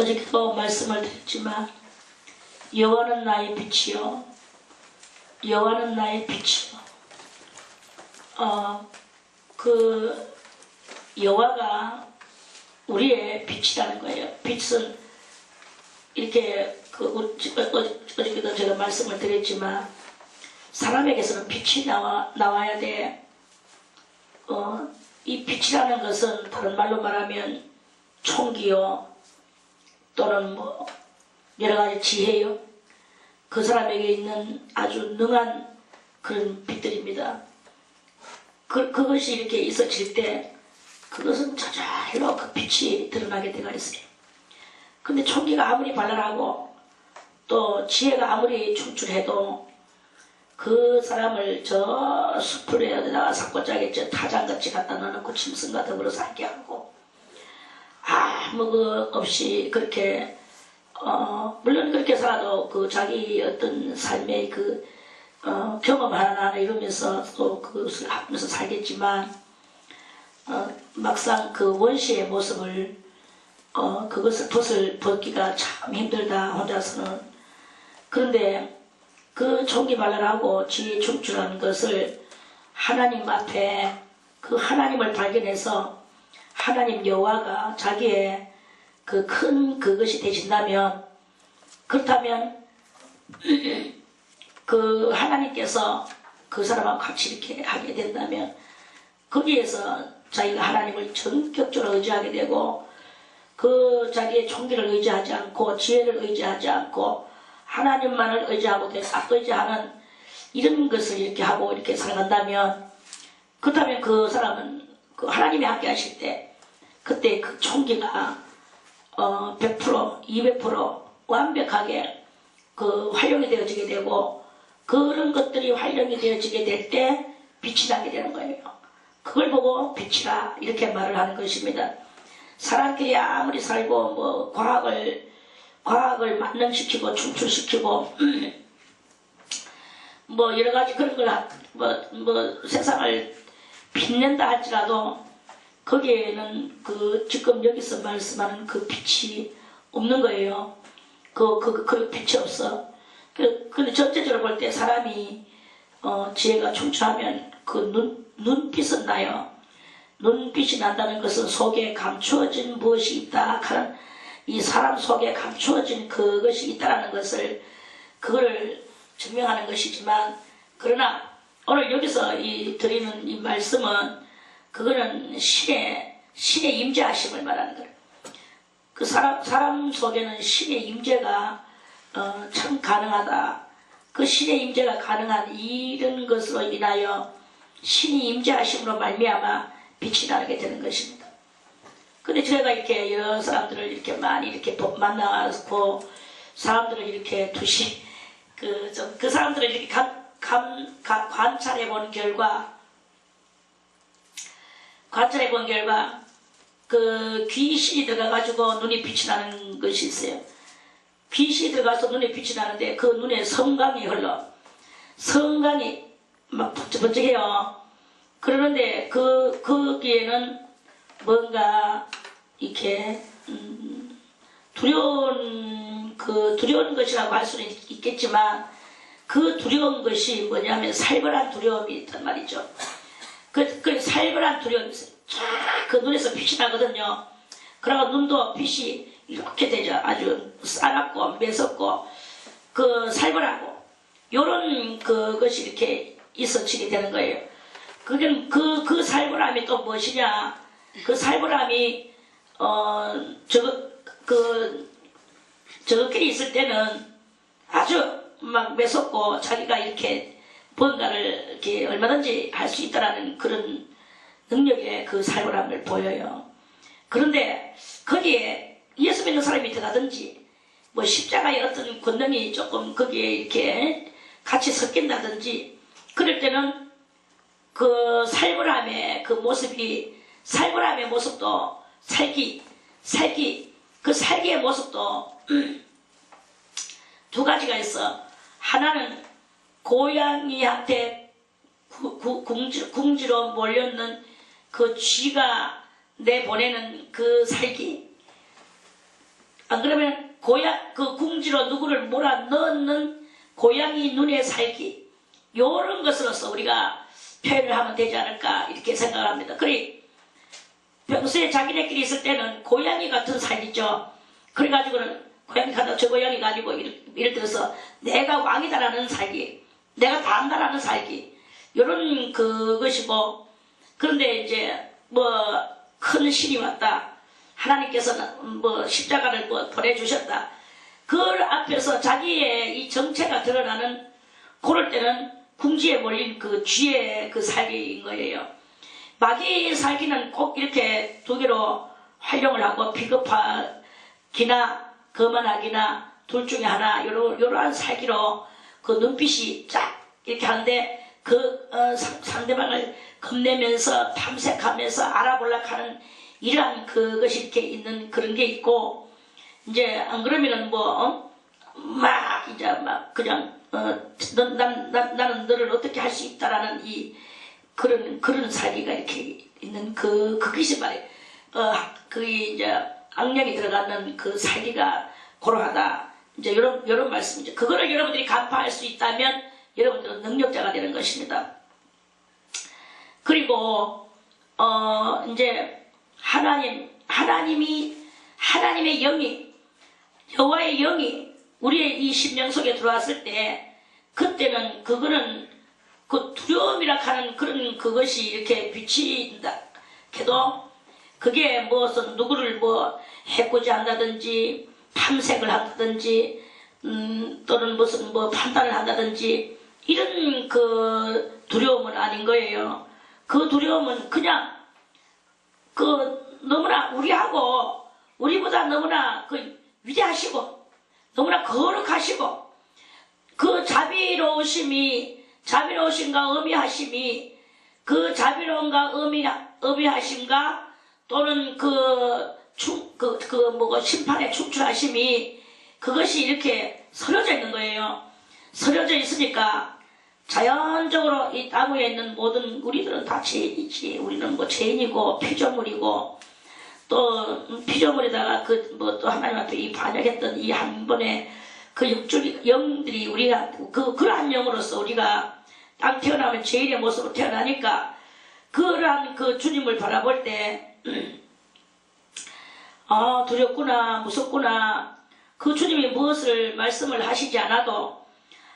어저께도 말씀을 드렸지만 여호와는 나의 빛이요 여호와는 나의 빛이요. 그 여호와가 우리의 빛이라는 거예요. 빛은 이렇게 어저께도 제가 말씀을 드렸지만 사람에게서는 빛이 나와야 돼. 이 빛이라는 것은 다른 말로 말하면 총기요 또는 뭐 여러가지 지혜요, 그 사람에게 있는 아주 능한 그런 빛들입니다. 그것이 이렇게 있어질 때 그것은 저절로 그 빛이 드러나게 되어 있어요. 근데 총기가 아무리 발랄하고 또 지혜가 아무리 충출해도 그 사람을 저 숲에다가 사고짝에 저 타장같이 갖다 넣어놓고 짐승과 더불어 살게 하고 아무 그 없이 그렇게 물론 그렇게 살아도 그 자기 어떤 삶의 그 경험 하나 이러면서 또 그것을 하면서 살겠지만 막상 그 원시의 모습을 그것을 벗기가 참 힘들다 혼자서는. 그런데 그 총기발랄하고 지혜 충출한 것을 하나님 앞에 그 하나님을 발견해서 하나님 여호와가 자기의 그 큰 그것이 되신다면, 그렇다면 그 하나님께서 그 사람하고 같이 이렇게 하게 된다면 거기에서 자기가 하나님을 전격적으로 의지하게 되고 그 자기의 총기를 의지하지 않고 지혜를 의지하지 않고 하나님만을 의지하는 이런 것을 이렇게 하고 이렇게 살아간다면, 그렇다면 그 사람은 그 하나님이 함께 하실 때 그때 그 총기가 100% 200% 완벽하게 그 활용이 되어지게 되고 그런 것들이 활용이 되어지게 될 때 빛이 나게 되는 거예요. 그걸 보고 빛이라 이렇게 말을 하는 것입니다. 사람끼리 아무리 살고 뭐 과학을 만능시키고 충출시키고 뭐 여러가지 그런 걸 뭐 세상을 빛낸다 할지라도 거기에는 그 지금 여기서 말씀하는 그 빛이 없는 거예요. 그 빛이 없어. 근데 전체적으로 볼 때 사람이 지혜가 충출하면 그 눈빛은 나요. 눈빛이 난다는 것은 속에 감추어진 무엇이 있다 하는, 이 사람 속에 감추어진 그것이 있다는 것을 그걸 증명하는 것이지만, 그러나 오늘 여기서 드리는 이 말씀은 그거는 신의 임재하심을 말하는 거예요. 그 사람 속에는 신의 임재가 참 가능하다. 그 신의 임재가 가능한 이런 것으로 인하여 신이 임재하심으로 말미암아 빛이 나게 되는 것입니다. 근데 제가 이렇게 여러 사람들을 이렇게 많이 이렇게 만나고 사람들을 이렇게 그 사람들을 이렇게 관찰해 본 결과 그 귀신이 들어가가지고 눈이 빛이 나는 것이 있어요. 귀신이 들어가서 눈에 빛이 나는데 그 눈에 성광이 흘러. 성광이 막 번쩍번쩍해요. 그러는데 거기에는 뭔가 이렇게 두려운 것이라고 할 수는 있겠지만 그 두려운 것이 뭐냐면 살벌한 두려움이 있단 말이죠. 그 살벌한 두려움이 있어요. 그 눈에서 빛이 나거든요. 그러고 눈도 빛이 이렇게 되죠. 아주 싸납고 매섭고 그 살벌하고 요런 그것이 이렇게 있어지게 되는 거예요. 그 살벌함이 또 무엇이냐? 그 살벌함이 저것끼리 있을 때는 아주 막 매섭고 자기가 이렇게 뭔가를 이렇게 얼마든지 할 수 있다라는 그런 능력의 그 살벌함을 보여요. 그런데 거기에 예수 믿는 사람이 들어가든지 뭐 십자가의 어떤 권능이 조금 거기에 이렇게 같이 섞인다든지 그럴 때는 그 살벌함의 그 모습이, 살벌함의 모습도 그 살기의 모습도 두 가지가 있어. 하나는 고양이한테 궁지로 몰려있는 그 쥐가 내보내는 그 살기, 안 그러면 그 궁지로 누구를 몰아 넣는 고양이 눈에 살기, 요런 것으로서 우리가 표현을 하면 되지 않을까 이렇게 생각을 합니다. 그리 평소에 자기네끼리 있을 때는 고양이 같은 삶이죠. 그래가지고는 고양이 가다 저 고양이가 아니고 예를 들어서 내가 왕이다라는 살기, 내가 다 안다라는 살기, 요런 그것이고, 그런데 이제 뭐 큰 신이 왔다, 하나님께서는 뭐 십자가를 뭐 보내주셨다, 그 앞에서 자기의 이 정체가 드러나는 그럴 때는 궁지에 몰린 그 쥐의 그 살기인 거예요. 마귀의 살기는 꼭 이렇게 두 개로 활용을 하고, 비겁하기나 거만하기나 둘 중에 하나, 요러한 살기로 그 눈빛이 쫙 이렇게 하는데, 상대방을 겁내면서 탐색하면서 알아보려고 하는 이러한 그것이 이렇게 있는 그런 게 있고, 이제 안 그러면은 막 이제 막 그냥 나는 너를 어떻게 할 수 있다라는 이 그런 살기가 이렇게 있는 그것이 말이에요. 그 이제 악령이 들어가는 그 살기가 고루하다. 이제 요런 말씀이죠. 그거를 여러분들이 간파할 수 있다면 여러분들은 능력자가 되는 것입니다. 그리고 이제 하나님의 영이, 여호와의 영이 우리의 이 심령 속에 들어왔을 때, 그때는 그거는 그 두려움이라 하는 그런 그것이 이렇게 비친다 해도, 그게 무슨 누구를 해코지 한다든지 탐색을 한다든지 또는 무슨 판단을 한다든지 이런 그 두려움은 아닌 거예요. 그 두려움은 그냥 너무나 우리보다 너무나 위대하시고 너무나 거룩하시고, 그 자비로우심과 어미하심이, 그 자비로움과 어미하심과 또는 심판의 충출하심이, 그것이 이렇게 서려져 있는 거예요. 서려져 있으니까 자연적으로 이 땅 위에 있는 모든 우리들은 다 죄인이지. 우리는 죄인이고 피조물이고, 또 피조물에다가 또 하나님한테 이 반역했던 이 한 번의 그 영들이 우리가 그러한 영으로서 우리가 땅 태어나면 죄인의 모습으로 태어나니까, 그러한 그 주님을 바라볼 때 두렵구나, 무섭구나. 그 주님이 무엇을 말씀을 하시지 않아도,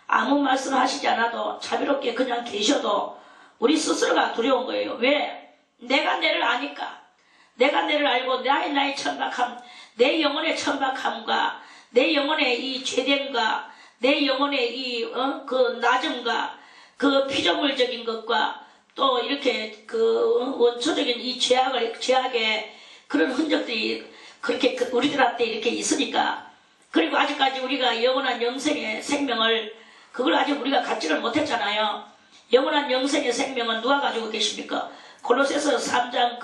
아무 말씀을 하시지 않아도 자비롭게 그냥 계셔도 우리 스스로가 두려운 거예요. 왜? 내가 내를 아니까. 내가 내를 알고 나의 천박함, 내 영혼의 천박함과 내 영혼의 이 죄됨과 내 영혼의 이 그 낮음과 그 피조물적인 것과 또 이렇게 그 원초적인 이 죄악의 그런 흔적들이 그렇게 우리들한테 이렇게 있으니까, 그리고 아직까지 우리가 영원한 영생의 생명을, 그걸 아직 우리가 갖지를 못했잖아요. 영원한 영생의 생명은 누가 가지고 계십니까? 골로새서 3장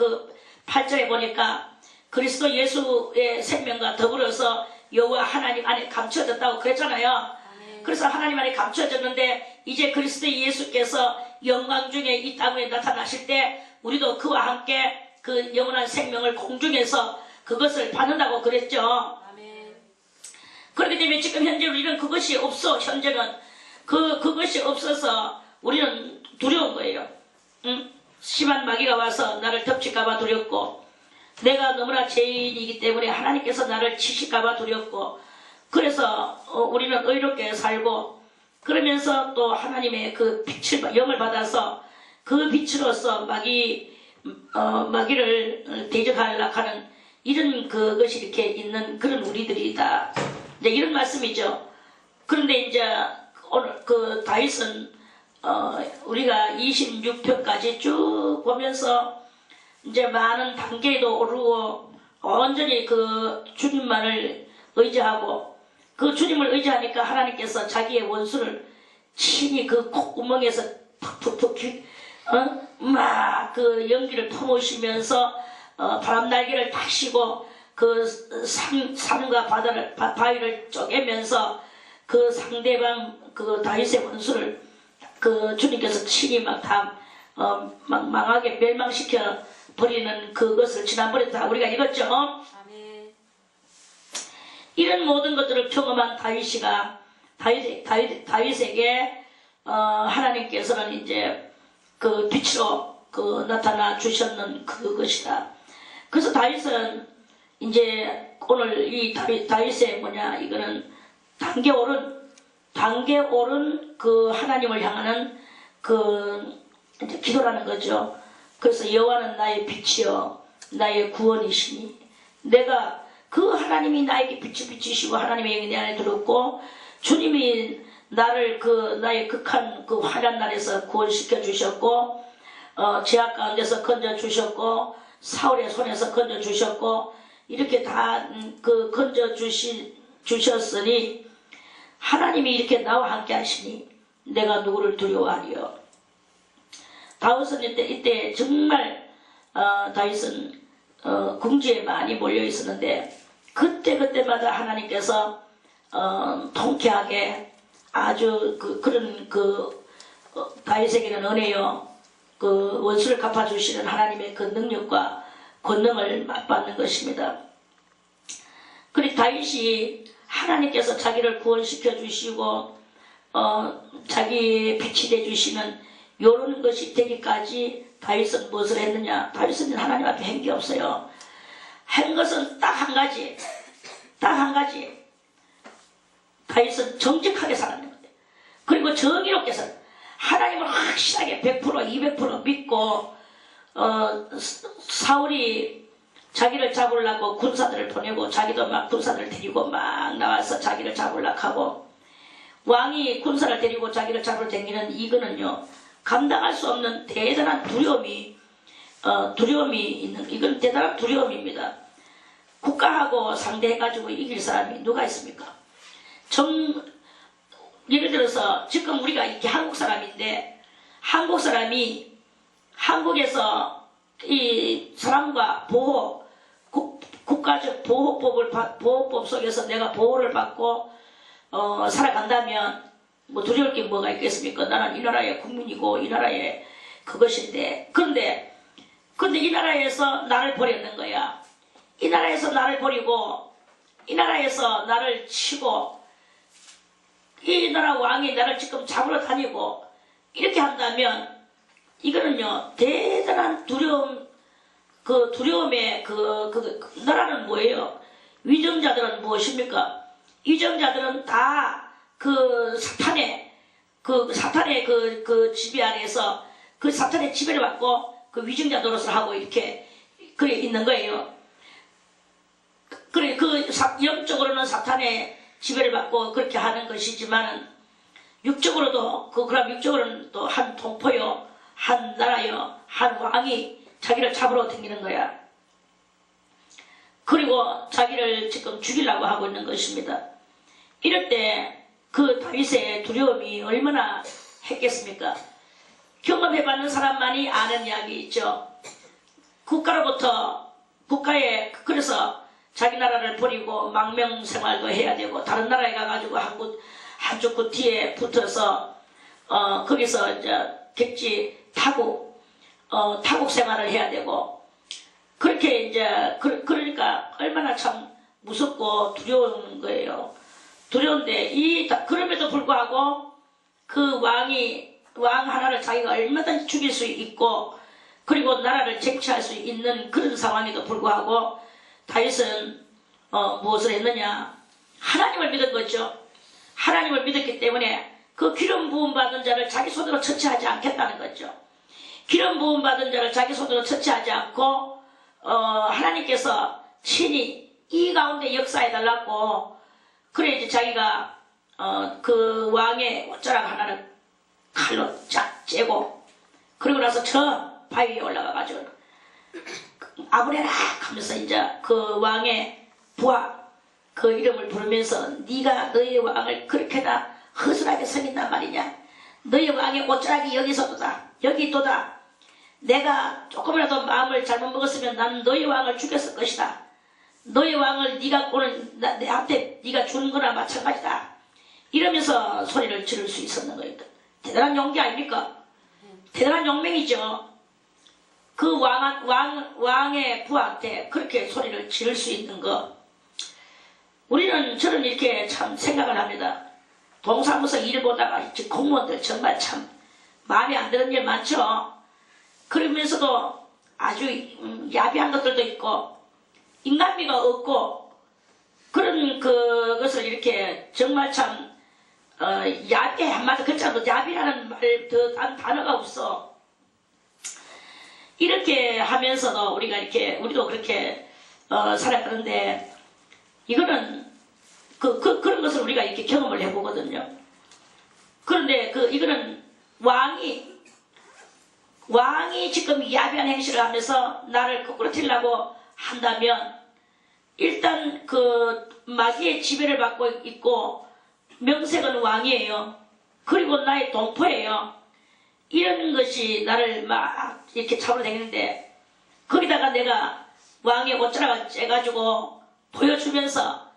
8절에 보니까 그리스도 예수의 생명과 더불어서 여호와 하나님 안에 감춰졌다고 그랬잖아요. 그래서 하나님 안에 감춰졌는데, 이제 그리스도 예수께서 영광 중에 이 땅에 나타나실 때 우리도 그와 함께 그 영원한 생명을 공중에서 그것을 받는다고 그랬죠. 그렇기 때문에 지금 현재 우리는 그것이 없어. 현재는 그것이 없어서 우리는 두려운 거예요. 심한 마귀가 와서 나를 덮칠까봐 두렵고, 내가 너무나 죄인이기 때문에 하나님께서 나를 치실까봐 두렵고, 그래서 우리는 의롭게 살고, 그러면서 또 하나님의 그 빛을, 영을 받아서 그 빛으로서 마귀를 대적하려고 하는 이런 그것이 이렇게 있는 그런 우리들이다. 이제 이런 말씀이죠. 그런데 이제 오늘 다윗은 우리가 26편까지 쭉 보면서 이제 많은 단계에도 오르고 온전히 그 주님만을 의지하고, 그 주님을 의지하니까 하나님께서 자기의 원수를 친히 그 콧구멍에서 푹푹푹 막 그 연기를 품으시면서 바람 날개를 타시고 그 산과 바위를 쪼개면서 그 상대방 그 다윗의 원수를 그 주님께서 친히 막 망하게 멸망시켜 버리는 그것을 지난번에 다 우리가 읽었죠. 이런 모든 것들을 경험한 다윗에게 하나님께서는 이제 그 빛으로 그 나타나 주셨는 그것이다. 그래서 다윗은 이제 오늘 이 다윗의 뭐냐, 이거는 단계 오른 그 하나님을 향하는 그 이제 기도라는 거죠. 그래서 여호와는 나의 빛이요 나의 구원이시니, 내가 그 하나님이 나에게 빛이 비치시고 하나님의 영이 내 안에 들었고 주님이 나를 그 나의 극한 그 환난 날에서 구원시켜 주셨고 죄악 가운데서 건져 주셨고 사울의 손에서 건져 주셨고 이렇게 다 그 건져 주셨으니 하나님이 이렇게 나와 함께 하시니 내가 누구를 두려워하리요. 다윗은 이때 정말 다윗은 궁지에 많이 몰려 있었는데 그때마다 하나님께서 통쾌하게 아주 그런 다윗에게는 은혜요, 그 원수를 갚아주시는 하나님의 그 능력과 권능을 맛받는 것입니다. 그리고 다윗이 하나님께서 자기를 구원시켜 주시고 자기의 빛이 돼 주시는 이런 것이 되기까지 다윗은 무엇을 했느냐? 다윗은 하나님 앞에 한 게 없어요. 한 것은 딱 한 가지. 다윗은 정직하게 살았는 거예요. 그리고 정의롭게 살았어요. 하나님을 확실하게 100% 200% 믿고 사울이 자기를 잡으려고 군사들을 보내고 자기도 막 군사들을 데리고 막 나와서 자기를 잡으려고 하고 왕이 군사를 데리고 자기를 잡으러 다니는 이거는요, 감당할 수 없는 대단한 두려움이 있는, 이건 대단한 두려움입니다. 국가하고 상대해가지고 이길 사람이 누가 있습니까? 예를 들어서 지금 우리가 이렇게 한국 사람인데 한국 사람이 한국에서 이 사람과 국가적 보호법 속에서 내가 보호를 받고 살아간다면 뭐 두려울 게 뭐가 있겠습니까? 나는 이 나라의 국민이고 이 나라의 그것인데, 그런데 이 나라에서 나를 버렸는 거야. 이 나라에서 나를 버리고 이 나라에서 나를 치고 이 나라 왕이 나를 지금 잡으러 다니고 이렇게 한다면 이거는요, 대단한 두려움, 그 두려움의 나라는 뭐예요? 위정자들은 무엇입니까? 위정자들은 다 그 사탄의 그 지배 아래에서 그 사탄의 지배를 받고 그 위정자 노릇을 하고 이렇게 그래 있는 거예요. 그래 영적으로는 사탄의 지배를 받고 그렇게 하는 것이지만은 육적으로도 그럼 육적으로는 또 한 동포요, 한 나라요, 한 왕이 자기를 잡으러 다니는 거야. 그리고 자기를 지금 죽이려고 하고 있는 것입니다. 이럴 때 그 다윗의 두려움이 얼마나 했겠습니까? 경험해봤는 사람만이 아는 이야기 있죠. 국가에 그래서 자기 나라를 버리고 망명 생활도 해야 되고 다른 나라에 가가지고 한쪽 그 뒤에 붙어서 거기서 이제 객지 타국 생활을 해야 되고 그렇게 이제 그러니까 얼마나 참 무섭고 두려운 거예요. 두려운데 그럼에도 불구하고 그 왕 하나를 자기가 얼마든지 죽일 수 있고 그리고 나라를 쟁취할 수 있는 그런 상황에도 불구하고 다윗은 무엇을 했느냐? 하나님을 믿은 거죠. 하나님을 믿었기 때문에 그 기름 부음 받은 자를 자기 손으로 처치하지 않겠다는 거죠. 기름 부음 받은 자를 자기 손으로 처치하지 않고 하나님께서 친히 이 가운데 역사해 달라고 그래 이제 자기가 그 왕의 옷자락 하나를 칼로 쫙 째고 그리고 나서 저 바위 위에 올라가가지고 아브레라 하면서 이제 그 왕의 부하 그 이름을 부르면서 네가 너의 왕을 그렇게나 허술하게 섬긴단 말이냐? 너의 왕의 옷자락이 여기서도다. 여기 또다. 내가 조금이라도 마음을 잘못 먹었으면 난 너의 왕을 죽였을 것이다. 너의 왕을 네가 오늘 내한테 네가 준 거나 마찬가지다. 이러면서 소리를 지를 수 있었는 거예요. 대단한 용기 아닙니까? 대단한 용맹이죠. 그 왕의 부하한테 그렇게 소리를 지를 수 있는 거. 저는 이렇게 참 생각을 합니다. 동사무소 일 보다가 공무원들 정말 참 마음에 안 드는 일 많죠. 그러면서도 아주 야비한 것들도 있고 인간미가 없고 그런 그것을 이렇게 정말 참 야비 한마디 그렇잖아도 야비라는 말 더 단어가 없어. 이렇게 하면서도 우리가 이렇게 우리도 그렇게 살아가는데 이거는 그런 것을 우리가 이렇게 경험을 해보거든요. 그런데 이거는 왕이 지금 야비한 행실을 하면서 나를 거꾸로 틀려고 한다면 일단 마귀의 지배를 받고 있고 명색은 왕이에요. 그리고 나의 동포예요. 이런 것이 나를 막 이렇게 잡으러 다니는데 거기다가 내가 왕의 옷자락을 째가지고 보여주면서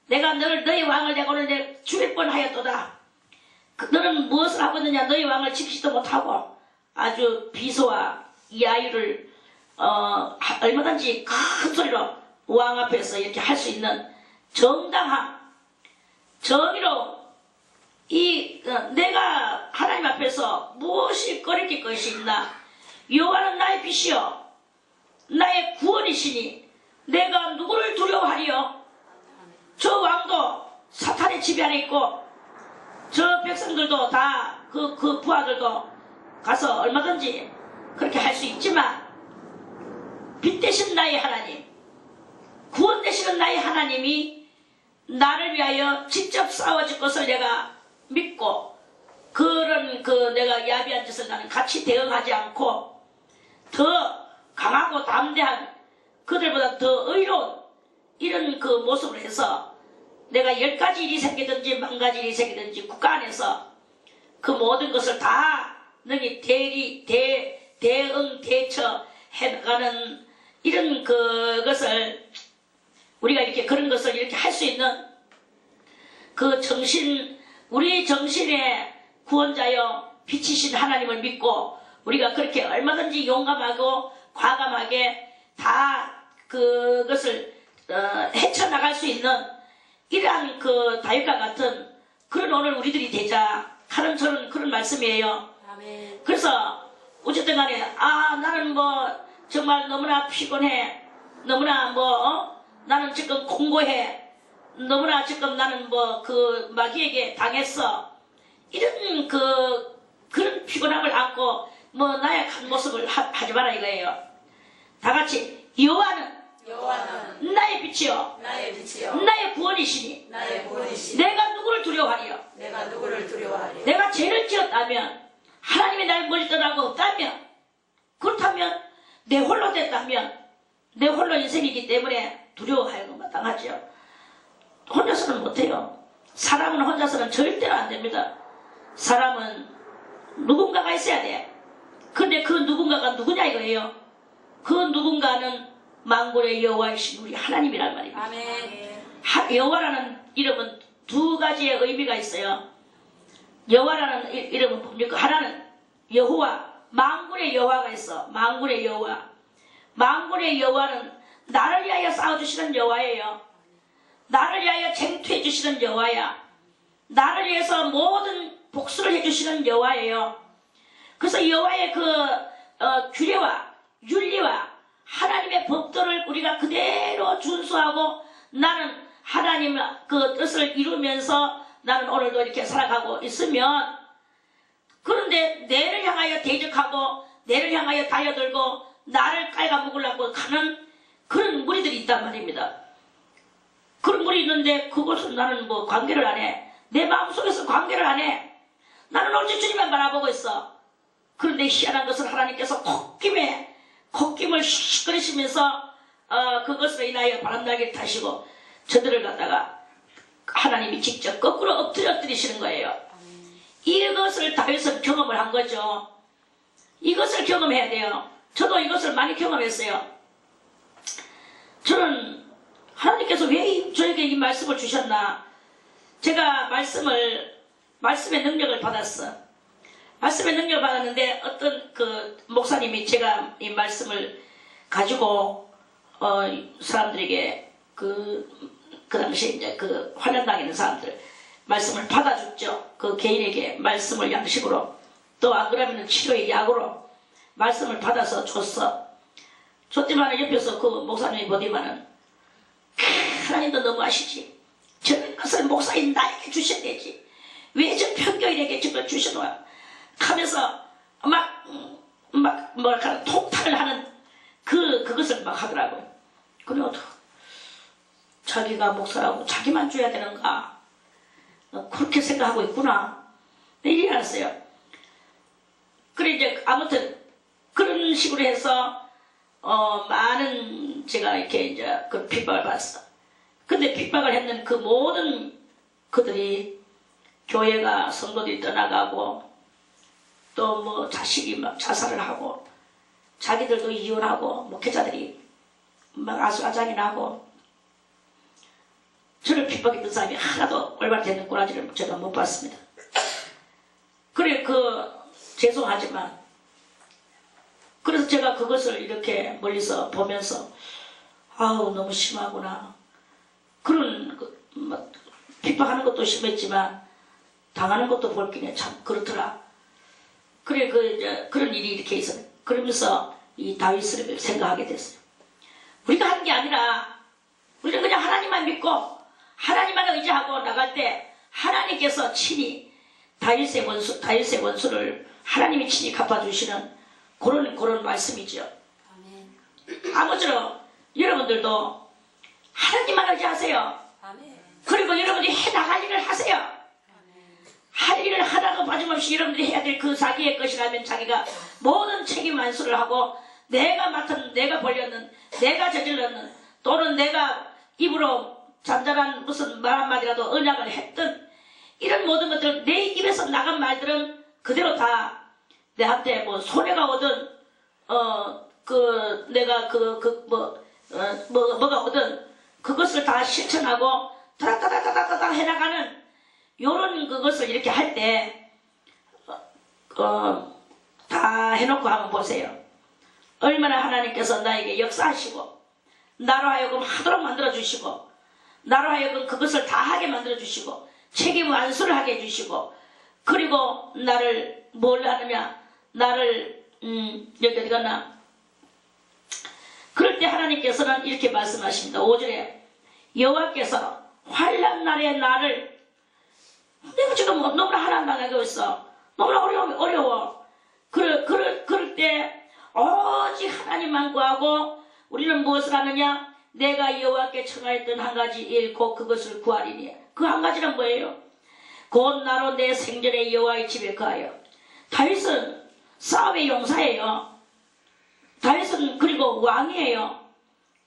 내가 너의 왕을 내가 오늘 죽일 뻔하였도다. 너는 무엇을 하고 있느냐. 너의 왕을 지키지도 못하고 아주 비소와 야유를 얼마든지 큰 소리로 왕 앞에서 이렇게 할 수 있는 정당함, 정의로 내가 하나님 앞에서 무엇이 꺼리낄 것이 있나. 여호와는 나의 빛이요 나의 구원이시니 내가 누구를 두려워하리요. 저 왕도 사탄의 지배 안에 있고 저 백성들도 다 그 부하들도 가서 얼마든지 그렇게 할 수 있지만 빛 대신 나의 하나님, 구원 되시는 나의 하나님이 나를 위하여 직접 싸워줄 것을 내가 믿고 그런 내가 야비한 짓을 나는 같이 대응하지 않고 더 강하고 담대한 그들보다 더 의로운 이런 모습을 해서 내가 10가지 일이 생기든지 10,000가지 일이 생기든지 국가 안에서 그 모든 것을 다 너희 대응 대처 해나가는 이런 그것을 우리가 이렇게 그런 것을 이렇게 할 수 있는 우리 정신의 구원자여 빛이신 하나님을 믿고 우리가 그렇게 얼마든지 용감하고 과감하게 다 그것을 헤쳐나갈 수 있는 이러한 다윗과 같은 그런 오늘 우리들이 되자 하는 저는 그런 말씀이에요. 아멘. 그래서 어쨌든 간에 나는 정말 너무나 피곤해. 너무나 나는 지금 공고해. 너무나 지금 나는 마귀에게 당했어. 이런 그런 피곤함을 안고 나약한 모습을 하지 마라 이거예요. 다 같이 여호와는 나의 빛이요 나의 구원이시니 내가 누구를 두려워하리요. 내가 죄를 지었다면 하나님이 날 멀리 떠나고 없다면 그렇다면 내 홀로 됐다면 내 홀로 인생이기 때문에 두려워하는 것 마땅하죠. 혼자서는 못해요. 사람은 혼자서는 절대로 안 됩니다. 사람은 누군가가 있어야 돼. 근데 그 누군가가 누구냐 이거예요. 그 누군가는 만군의 여호와이신 우리 하나님이란 말입니다. 아멘. 여호와라는 이름은 2가지의 의미가 있어요. 여호와라는 이름은 뭡니까? 하나는 여호와, 만군의 여호와가 있어. 만군의 여호와. 만군의 여호와는 나를 위하여 싸워주시는 여호와예요. 나를 위하여 쟁투해 주시는 여호와야. 나를 위해서 모든 복수를 해주시는 여호와예요. 그래서 여호와의 규례와 윤리와 하나님의 법도를 우리가 그대로 준수하고 나는 하나님 뜻을 이루면서 나는 오늘도 이렇게 살아가고 있으면 그런데 내를 향하여 대적하고 내를 향하여 달려들고 나를 깔아먹으려고 하는 그런 무리들이 있단 말입니다. 그런 무리 있는데 그것은 나는 관계를 안 해. 내 마음속에서 관계를 안 해. 나는 오직 주님만 바라보고 있어. 그런데 희한한 것을 하나님께서 콧김을 슉슉거리시면서 그것으로 인하여 바람나기를 타시고 저들을 갖다가 하나님이 직접 거꾸로 엎드리시는 거예요. 이것을 다윗은 경험을 한 거죠. 이것을 경험해야 돼요. 저도 이것을 많이 경험했어요. 저는 하나님께서 왜 저에게 이 말씀을 주셨나. 제가 말씀의 능력을 받았어. 말씀의 능력을 받았는데 어떤 목사님이 제가 이 말씀을 가지고 사람들에게 그 당시에 이제 그 환연당에 있는 사람들 말씀을 받아줬죠. 그 개인에게 말씀을 양식으로, 또 안 그러면 치료의 약으로 말씀을 받아서 줬어. 줬지만 옆에서 그 목사님이 보더니만은 하나님도 너무 아시지. 저런 것을 목사님 나에게 주셔야 되지. 왜 저 평교인에게 저걸 주셔놓아? 하면서 뭐랄까 통탄을 하는 그것을 막 하더라고요. 그래도 자기가 목사라고 자기만 줘야 되는가? 그렇게 생각하고 있구나. 이래 알았어요. 그래 이제 아무튼 그런 식으로 해서 많은 제가 이렇게 이제 그 핍박을 받았어. 근데 핍박을 했는 그 모든 그들이 교회가 성도들이 떠나가고 또 뭐 자식이 막 자살을 하고 자기들도 이혼하고 목회자들이 막 아수아장이 나고 저를 핍박했던 사람이 하나도 올바른 되는 꼬라지를 제가 못 봤습니다. 그래 죄송하지만 그래서 제가 그것을 이렇게 멀리서 보면서 아우 너무 심하구나. 그런 핍박하는 것도 심했지만 당하는 것도 볼기에 참 그렇더라. 그래 이제 그런 일이 이렇게 있어요. 그러면서 이 다윗을 생각하게 됐어요. 우리가 하는 게 아니라 우리는 그냥 하나님만 믿고 하나님만 의지하고 나갈 때 하나님께서 친히 다윗의 원수를 하나님이 친히 갚아주시는 그런 말씀이죠. 아무쪼록 여러분들도 하나님만 의지하세요. 그리고 여러분들이 해나갈 일을 하세요. 할 일을 하나도 빠짐없이 여러분들이 해야 될 그 자기의 것이라면 자기가 모든 책임 완수를 하고 내가 맡은, 내가 벌렸는, 내가 저질렀는, 또는 내가 입으로 잔잔한 무슨 말 한마디라도 언약을 했던 이런 모든 것들, 내 입에서 나간 말들은 그대로 다 내한테 뭐 손해가 오든 내가 뭐가 오든 그것을 다 실천하고 타닥타닥타닥타닥 해나가는 요런 그것을 이렇게 할 때 다 해놓고 한번 보세요. 얼마나 하나님께서 나에게 역사하시고 나로 하여금 하도록 만들어주시고 나로 하여금 그것을 다 하게 만들어주시고 책임 완수를 하게 해주시고 그리고 나를 뭘 하느냐 나를 여기 어디 갔나 그럴 때 하나님께서는 이렇게 말씀하십니다. 5절에 여호와께서 환난 날의 나를 내가 지금 너무나 하나님 당하고 있어. 너무나 어려워. 그럴 때 오직 하나님만 구하고 우리는 무엇을 하느냐? 내가 여호와께 청하였던 한 가지 일 곧 그것을 구하리니 그 한 가지는 뭐예요? 곧 나로 내 생전에 여호와의 집에 거하여. 다윗은 싸움의 용사예요. 다윗은 그리고 왕이에요.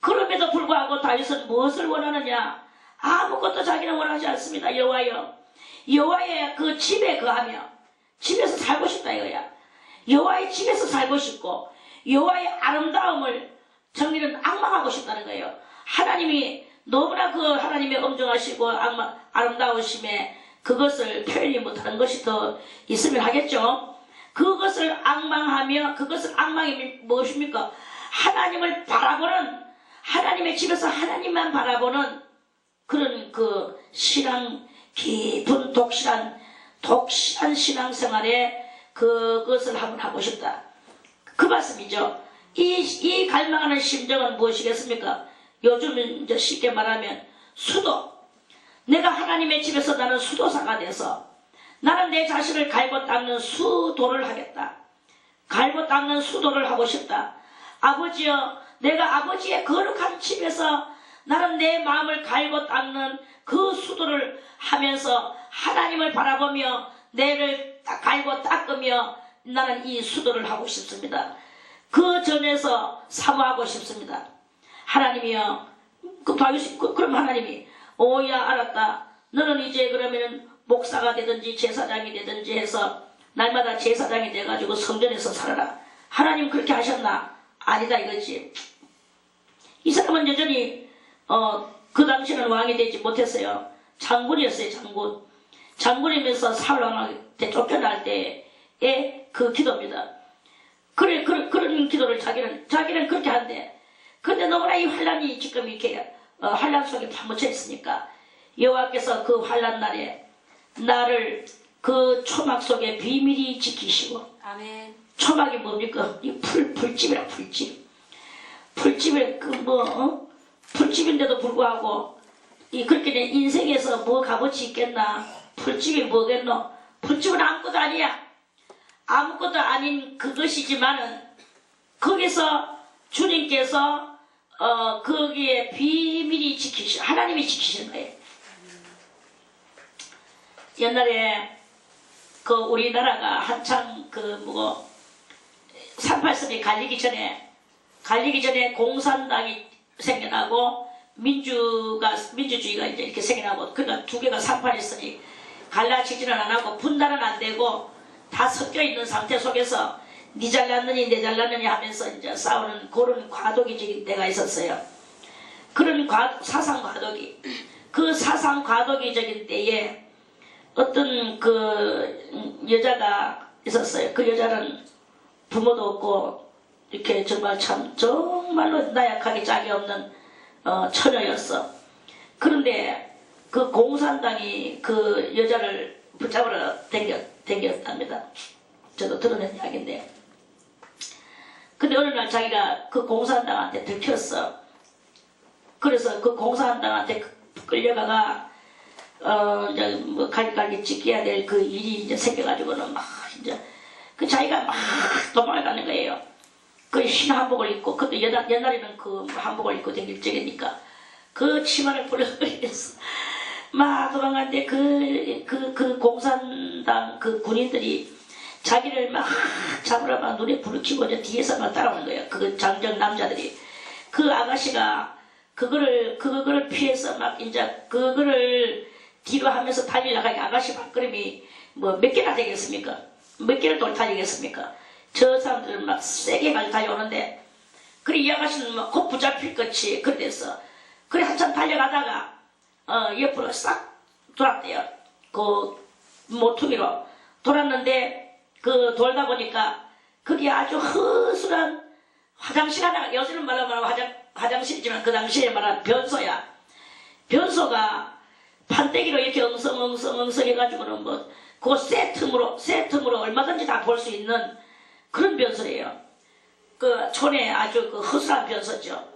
그럼에도 불구하고 다윗은 무엇을 원하느냐? 아무것도 자기는 원하지 않습니다. 여호와의 그 집에 거하며 집에서 살고 싶다 이거야. 여호와의 집에서 살고 싶고 여호와의 아름다움을 정리는 악망하고 싶다는 거예요. 하나님이 너무나 그 하나님의 엄정하시고 아름다우심에 그것을 표현이 못하는 것이 더 있으면 하겠죠. 그것을 악망하며 그것을 악망이 무엇입니까? 하나님을 바라보는 하나님의 집에서 하나님만 바라보는 그런 그 신앙 깊은 독실한 신앙생활에 그것을 한번 하고 싶다. 그 말씀이죠. 이 갈망하는 심정은 무엇이겠습니까? 요즘 이제 쉽게 말하면 수도. 내가 하나님의 집에서 나는 수도사가 돼서 나는 내 자신을 갈고 닦는 수도를 하겠다. 갈고 닦는 수도를 하고 싶다. 아버지여, 내가 아버지의 거룩한 집에서 나는 내 마음을 갈고 닦는 그 수도를 하면서 하나님을 바라보며 내를 갈고 닦으며 나는 이 수도를 하고 싶습니다. 그 전에서 사모하고 싶습니다. 하나님이여, 그럼 하나님이 오야 알았다. 너는 이제 그러면 목사가 되든지 제사장이 되든지 해서 날마다 제사장이 돼가지고 성전에서 살아라. 하나님 그렇게 하셨나? 아니다 이거지. 이 사람은 여전히 그 당시는 왕이 되지 못했어요. 장군이었어요. 장군이면서 사울 왕한테 쫓겨날 때의 그 기도입니다. 그런 기도를 자기는 그렇게 한대. 근데 너무나 이 환란이 지금 이렇게 환란 속에 파묻혀 있으니까 여호와께서 그 환란 날에 나를 그 초막 속에 비밀히 지키시고. 아멘. 초막이 뭡니까? 이 풀집이라 풀집. 풀집에 풀집인데도 불구하고 그렇게 내 인생에서 뭐 값어치 있겠나? 풀집이 뭐겠노? 풀집은 아무것도 아니야. 아무것도 아닌 그것이지만은 거기서 주님께서 거기에 비밀히 하나님이 지키시는 거예요. 옛날에 그 우리나라가 한창 38선이 갈리기 전에 공산당이 생겨나고 민주주의가 이제 이렇게 생겨나고, 그러니까 두 개가 38선이 갈라지지는 안 하고 분단은 안 되고 다 섞여 있는 상태 속에서 니 잘났느니 내 잘났느니 하면서 이제 싸우는 그런 과도기적인 때가 있었어요. 그런 사상 과도기, 그 사상 과도기적인 때에 어떤 그 여자가 있었어요. 그 여자는 부모도 없고 이렇게 정말로 나약하게 짝이 없는 처녀였어. 그런데 그 공산당이 그 여자를 붙잡으러 댕겼답니다. 저도 들어낸 이야기인데. 근데 어느 날 자기가 그 공산당한테 들켰어. 그래서 그 공산당한테 끌려가가 이제 뭐 갈기 지켜야 될 그 일이 이제 생겨가지고는 막 이제 그 자기가 막 도망을 가는 거예요. 그 흰 한복을 입고, 그때 옛날에는 그 한복을 입고 다닐 적이니까 그 치마를 벌려버렸어. 막 도망갔는데 그 공산당 그 군인들이 자기를 막 잡으러 막 눈에 불을 켜고 이제 뒤에서 막 따라오는 거예요. 그 장정 남자들이. 그 아가씨가 그거를 피해서 막 이제 그거를 뒤로 하면서 달리려가니까 아가씨 발걸음이 뭐 몇 개나 되겠습니까? 몇 개를 또 달리겠습니까? 저 사람들은 막 세게 막 달려오는데, 그래 이 아가씨는 막 곧 붙잡힐 것이 그랬어. 그래 한참 달려가다가 옆으로 싹 돌았대요. 그 모퉁이로 돌았는데, 그 돌다 보니까 거기 아주 허술한 화장실 하나가, 요즘은 말하면 화장실이지만 그 당시에 말하는 변소야. 변소가 판때기로 이렇게 엉성엉성 해가지고는 뭐 그 세틈으로 얼마든지 다 볼 수 있는 그런 변소래요. 그 촌에 아주 그 허술한 변소죠.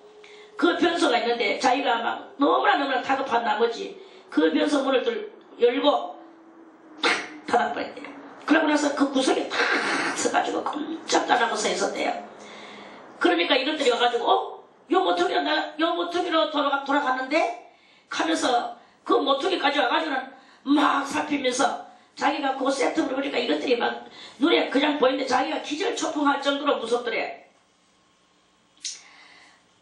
그 변소가 있는데 자기가 막 너무나 다급한 나머지 그 변소 문을 열고 탁 닫아버렸대요. 그러고 나서 그 구석에 탁 서가지고 꼼짝 안 하고 서 있었대요. 그러니까 이것들이 와가지고 요 모퉁이로 돌아갔는데 하면서 그 모퉁이까지 와가지고는 막 살피면서 자기가 그 세트를 보니까 이것들이 막 눈에 그냥 보이는데 자기가 기절초풍할 정도로 무섭더래.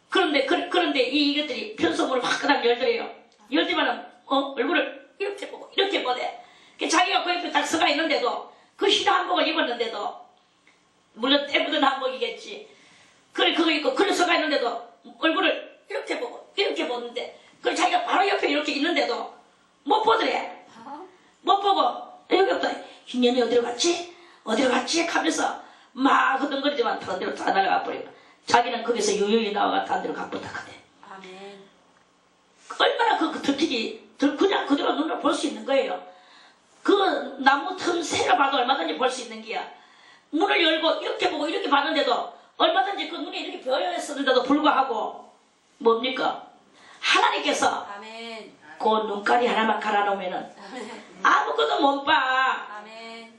그런데 이것들이 변소문을 확 그다음 열더래요. 열더만은 얼굴을 이렇게 보고 이렇게 보대. 자기가 그 옆에 딱 서가 있는데도, 그 흰 한복을 입었는데도, 물론 때 묻은 한복이겠지. 그래 그거 입고 그래 서가 있는데도 얼굴을 이렇게 보고 이렇게 보는데, 그 자기가 바로 옆에 이렇게 있는데도 못 보더래. 못 보고 여기부터 흰년이 어디로 갔지 하면서 막 허둥거리지만 다른 데로 다 날아가 버리고, 자기는 거기서 유유히 나와가 다른 데로 가보다 하대. 아멘. 얼마나 그냥 그대로 눈으로 볼 수 있는 거예요. 그 나무 틈새로 봐도 얼마든지 볼 수 있는 게야. 문을 열고 이렇게 보고 이렇게 봤는데도 얼마든지 그 눈에 이렇게 비어있었는데도 불구하고 뭡니까? 하나님께서 아멘. 그 눈깔이 하나만 갈아놓으면은 아무것도 못 봐. 아멘.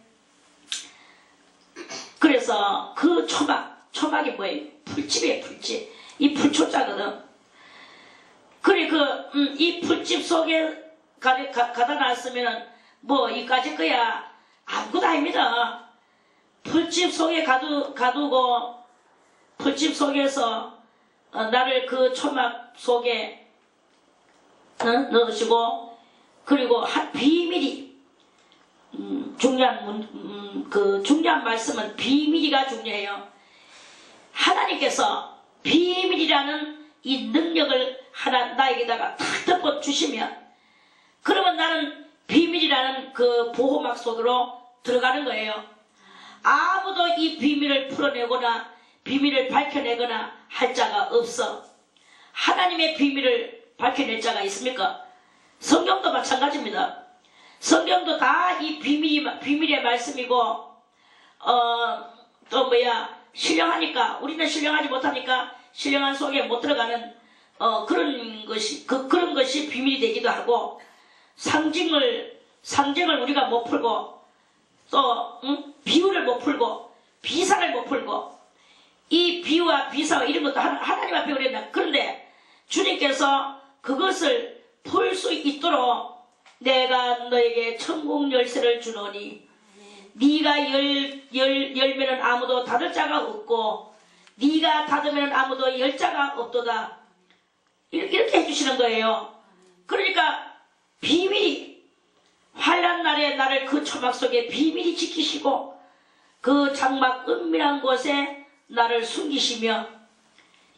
그래서 그 초막이 뭐예요? 풀집이에요, 풀집. 이 풀초자거든. 그래 이 풀집 속에 가다 놨으면은 뭐 이까짓 거야 아무것도 아닙니다. 풀집 속에 가두고 풀집 속에서 나를 그 초막 속에 넣으시고, 그리고 한 비밀이 중요한 말씀은 비밀이가 중요해요. 하나님께서 비밀이라는 이 능력을 나에게다가 탁 덮어 주시면, 그러면 나는 비밀이라는 그 보호막 속으로 들어가는 거예요. 아무도 이 비밀을 풀어내거나 비밀을 밝혀내거나 할 자가 없어. 하나님의 비밀을 밝혀낼 자가 있습니까? 성경도 마찬가지입니다. 성경도 다 이 비밀의 말씀이고, 또 신령하니까, 우리는 신령하지 못하니까 신령한 속에 못 들어가는, 그런 것이 비밀이 되기도 하고, 상징을 우리가 못 풀고, 또, 비유를 못 풀고, 비사를 못 풀고, 이 비유와 비사와 이런 것도 하나님 앞에 우리는, 그런데 주님께서 그것을 풀 수 있도록 내가 너에게 천국 열쇠를 주노니 네가 열면은 아무도 닫을 자가 없고 네가 닫으면 아무도 열 자가 없도다. 이렇게 해주시는 거예요. 그러니까 비밀이 환난 날에 나를 그 초막 속에 비밀히 지키시고 그 장막 은밀한 곳에 나를 숨기시며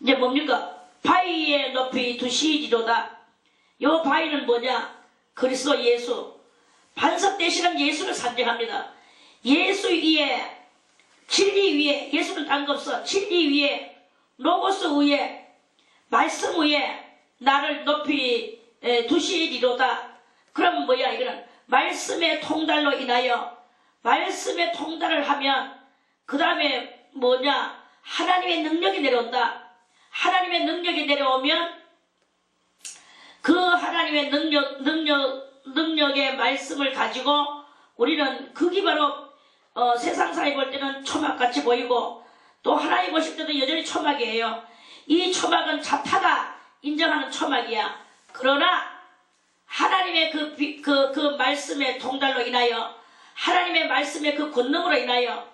이제 뭡니까? 바위의 높이 두시리로다. 요 바위는 뭐냐? 그리스도 예수, 반석 되시는 예수를 상징합니다. 예수 위에, 진리 위에, 예수는 딴 거 없어. 진리 위에, 로고스 위에, 말씀 위에 나를 높이 두시리로다. 그럼 뭐야? 이거는 말씀의 통달로 인하여, 말씀의 통달을 하면 그 다음에 뭐냐? 하나님의 능력이 내려온다. 하나님의 능력이 내려오면 그 하나님의 능력의 말씀을 가지고 우리는 그게 바로 세상 사람이 볼 때는 초막같이 보이고 또 하나님 보실 때도 여전히 초막이에요. 이 초막은 자타가 인정하는 초막이야. 그러나 하나님의 그 말씀의 통달로 인하여 하나님의 말씀의 그 권능으로 인하여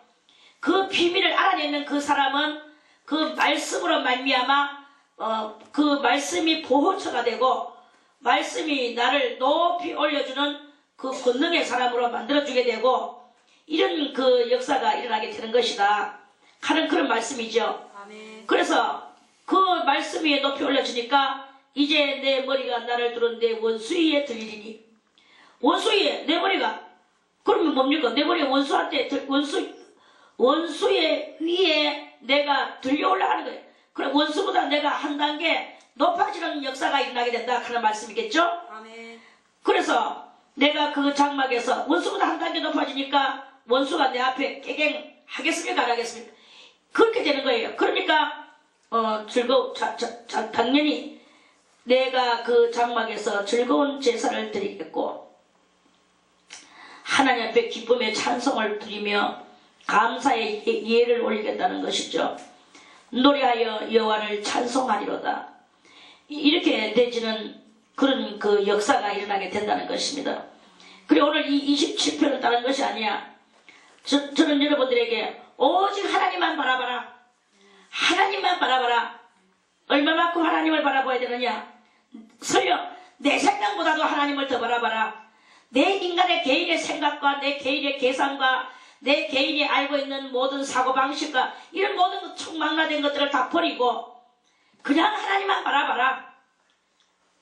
그 비밀을 알아내는 그 사람은 그 말씀으로 말미암아 그 말씀이 보호처가 되고 말씀이 나를 높이 올려주는 그 권능의 사람으로 만들어주게 되고 이런 그 역사가 일어나게 되는 것이다 하는 그런 말씀이죠. 아멘. 그래서 그 말씀이 높이 올려주니까 이제 내 머리가 나를 두른 내 원수 위에 들리니 원수 위에 내 머리가 그러면 뭡니까? 내 머리가 원수한테 원수의 위에 내가 들려 올라가는 거예요. 그럼 원수보다 내가 한 단계 높아지는 역사가 일어나게 된다 하는 말씀이겠죠? 아멘. 그래서 내가 그 장막에서 원수보다 한 단계 높아지니까 원수가 내 앞에 깨갱하겠습니까? 안 하겠습니까? 그렇게 되는 거예요. 그러니까 당연히 내가 그 장막에서 즐거운 제사를 드리겠고 하나님 앞에 기쁨의 찬송을 드리며 감사의 예를 올리겠다는 것이죠. 노래하여 여호와를 찬송하리로다. 이렇게 되지는 그런 그 역사가 일어나게 된다는 것입니다. 그리고 오늘 이 27편을 따른 것이 아니야. 저는 여러분들에게 오직 하나님만 바라봐라. 하나님만 바라봐라. 얼마만큼 하나님을 바라봐야 되느냐. 설령 내 생각보다도 하나님을 더 바라봐라. 내 인간의 개인의 생각과 내 개인의 계산과 내 개인이 알고 있는 모든 사고방식과 이런 모든 총망라된 것들을 다 버리고 그냥 하나님만 바라봐라.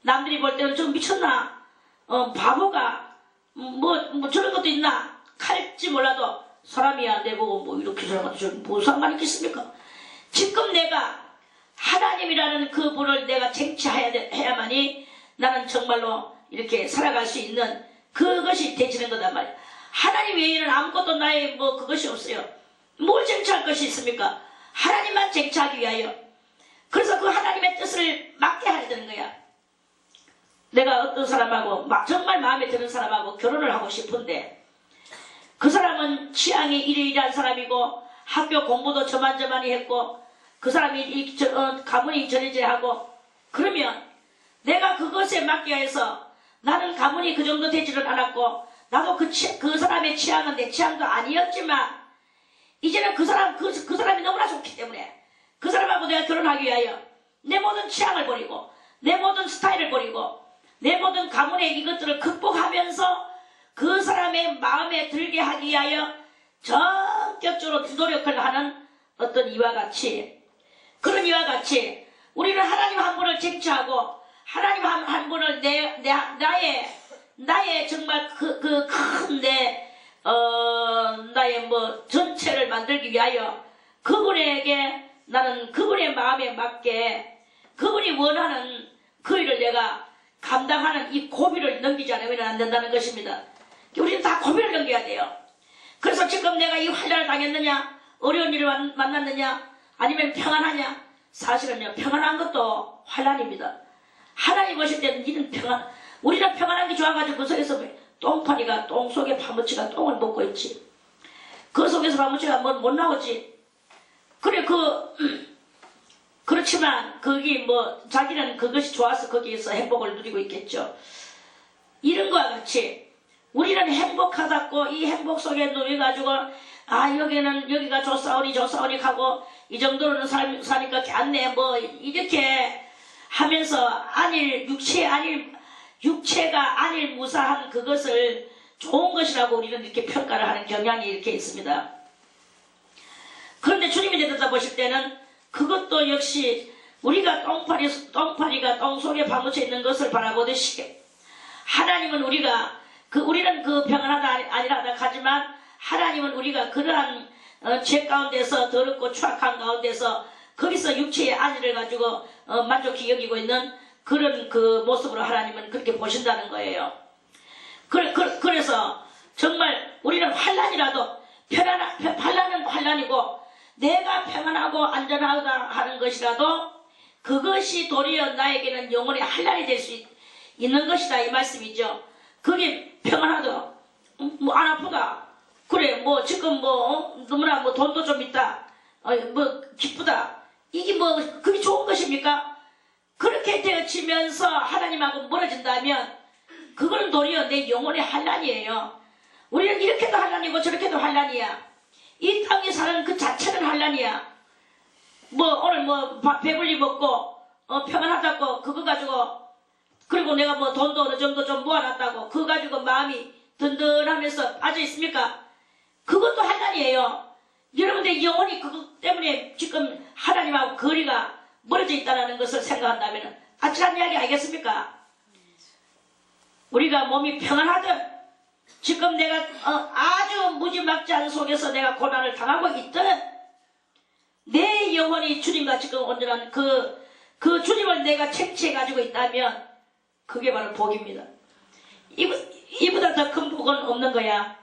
남들이 볼 때는 좀 미쳤나? 바보가 뭐 저런 것도 있나? 칼지 몰라도 사람이야 내보고 뭐 이렇게 저런 뭐 상관 있겠습니까? 지금 내가 하나님이라는 그 분을 내가 쟁취해야만이 나는 정말로 이렇게 살아갈 수 있는 그것이 되지는 거단 말이야. 하나님 외에는 아무것도 나의 그것이 없어요. 뭘 쟁취할 것이 있습니까? 하나님만 쟁취하기 위하여. 그래서 그 하나님의 뜻을 맡게 해야 되는 거야. 내가 어떤 사람하고 정말 마음에 드는 사람하고 결혼을 하고 싶은데 그 사람은 취향이 이러이러한 사람이고 학교 공부도 저만저만히 했고 그 사람이 가문이 저리저리하고 그러면 내가 그것에 맡겨 해서 나는 가문이 그 정도 되지는 않았고 나도 그 사람의 취향은 내 취향도 아니었지만 이제는 그 사람이 너무나 좋기 때문에 그 사람하고 내가 결혼하기 위하여 내 모든 취향을 버리고 내 모든 스타일을 버리고 내 모든 가문의 이것들을 극복하면서 그 사람의 마음에 들게 하기 위하여 전격적으로 노력을 하는 어떤 이와 같이 그런 이와 같이 우리는 하나님 한 분을 쟁취하고 하나님 한 분을 나의 정말 그 큰 나의 전체를 만들기 위하여 그분에게 나는 그분의 마음에 맞게 그분이 원하는 그 일을 내가 감당하는 이 고비를 넘기지 않으면 안 된다는 것입니다. 우리는 다 고비를 넘겨야 돼요. 그래서 지금 내가 이 환난을 당했느냐, 어려운 일을 만났느냐, 아니면 평안하냐? 사실은요, 평안한 것도 환난입니다. 하나님 보실 때는 니는 우리는 평안한 게 좋아가지고 그 속에서 똥파리가 똥 속에 파묻히가 똥을 먹고 있지. 그 속에서 파묻히가 못 나오지. 그래 그렇지만 거기 자기는 그것이 좋아서 거기에서 행복을 누리고 있겠죠. 이런 거와 같이 우리는 행복하다고 이 행복 속에 누려가지고 여기가 좋사오니 하고 이 정도로는 사니까 괜네 이렇게 하면서 육체가 안일 무사한 그것을 좋은 것이라고 우리는 이렇게 평가를 하는 경향이 이렇게 있습니다. 그런데 주님이 내려다보실 때는 그것도 역시 우리가 똥파리가 똥 속에 파묻혀 있는 것을 바라보듯이 하나님은 우리는 그 평안하다 아니라다 하지만 하나님은 우리가 그러한 죄 가운데서 더럽고 추악한 가운데서 거기서 육체의 안위를 가지고 만족히 여기고 있는 그런 그 모습으로 하나님은 그렇게 보신다는 거예요. 그래서 정말 우리는 환난이라도 환난은 환난이고 내가 평안하고 안전하다 하는 것이라도 그것이 도리어 나에게는 영혼의 환난이 될 수 있는 것이다 이 말씀이죠. 그게 평안하다. 안 아프다. 그래 지금 너무나 돈도 좀 있다. 기쁘다. 이게 그게 좋은 것입니까? 그렇게 되어지면서 하나님하고 멀어진다면 그거는 도리어 내 영혼의 환난이에요. 우리는 이렇게도 환난이고 저렇게도 환난이야. 이 땅에 사는 그 자체는 환난이야. 오늘 배불리 먹고 평안하다고 그거 가지고 그리고 내가 돈도 어느 정도 좀 모아놨다고 그거 가지고 마음이 든든하면서 빠져 있습니까? 그것도 환난이에요. 여러분들 영혼이 그것 때문에 지금 하나님하고 거리가 멀어져 있다는 것을 생각한다면 아찔한 이야기 아니겠습니까? 우리가 몸이 평안하든 지금 내가 아주 무지막지한 속에서 내가 고난을 당하고 있든 내 영혼이 주님과 지금 온전한 그 주님을 내가 채취해 가지고 있다면 그게 바로 복입니다. 이보다 더 큰 복은 없는 거야.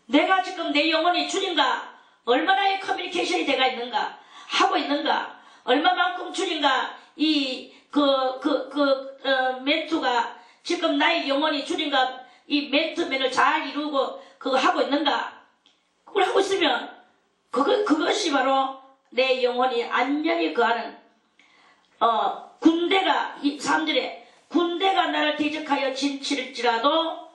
내가 지금 내 영혼이 주님과 얼마나의 커뮤니케이션이 돼가 있는가 하고 있는가 얼마만큼 주님과 멘트가 지금 나의 영혼이 주님과 이 멘트맨을 잘 이루고 그거 하고 있는가 그걸 하고 있으면 그것이 바로 내 영혼이 안전히 거하는 군대가 나를 대적하여 진칠지라도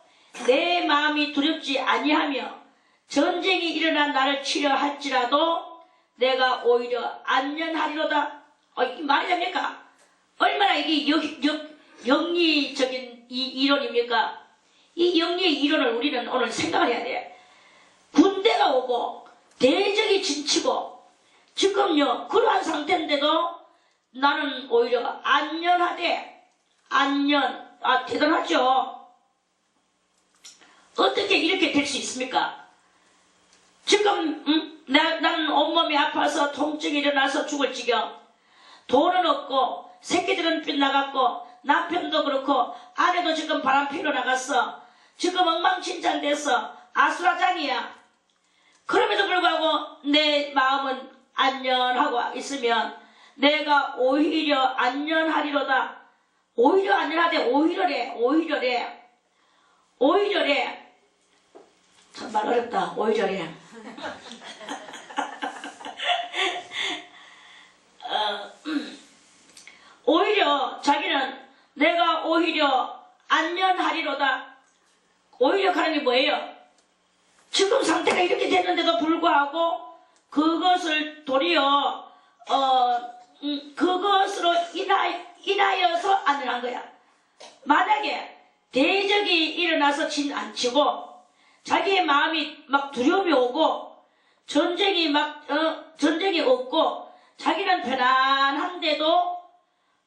내 마음이 두렵지 아니하며 전쟁이 일어나 나를 치려 할지라도 내가 오히려 안전하리로다. 이게 말이 됩니까? 얼마나 이게 영리적인 이론입니까? 이 영리의 이론을 우리는 오늘 생각을 해야 돼. 군대가 오고 대적이 진치고 지금요 그러한 상태인데도 나는 오히려 안전하대. 대단하죠. 어떻게 이렇게 될 수 있습니까? 지금 나는 온몸이 아파서 통증이 일어나서 죽을 지경 돈은 없고 새끼들은 빗나갔고 남편도 그렇고 아내도 지금 바람 피러 나갔어. 지금 엉망진창 됐어. 아수라장이야. 그럼에도 불구하고 내 마음은 안전하고 있으면 내가 오히려 안전하리로다. 오히려 안전하되 오히려래 정말 어렵다. 오히려래 오히려 자기는 내가 오히려 안전하리로다. 오히려 가는 게 뭐예요? 지금 상태가 이렇게 됐는데도 불구하고 그것을 도리어 그것으로 인하여서 안전한 거야. 만약에 대적이 일어나서 진 안 치고 자기의 마음이 막 두려움이 오고 전쟁이 없고 자기는 편안한데도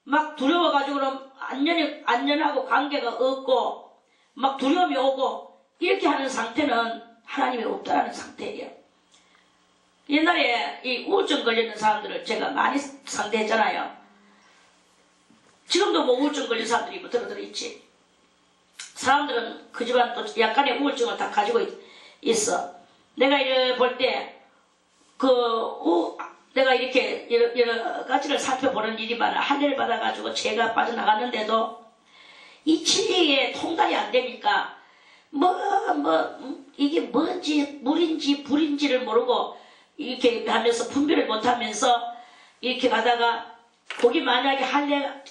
막 두려워가지고는 안전하고 관계가 없고 막 두려움이 오고 이렇게 하는 상태는 하나님이 없다라는 상태예요. 옛날에 이 우울증 걸리는 사람들을 제가 많이 상대했잖아요. 지금도 뭐 우울증 걸린 사람들이 뭐 들어있지. 사람들은 그 집안 또 약간의 우울증을 다 가지고 있어. 내가 이렇게 볼 때, 내가 이렇게 여러 가지를 살펴보는 일이 많아. 할례를 받아가지고 죄가 빠져나갔는데도 이 진리에 통달이 안 되니까 이게 뭔지 물인지 불인지를 모르고 이렇게 하면서 분별을 못하면서 이렇게 가다가 거기 만약에 할례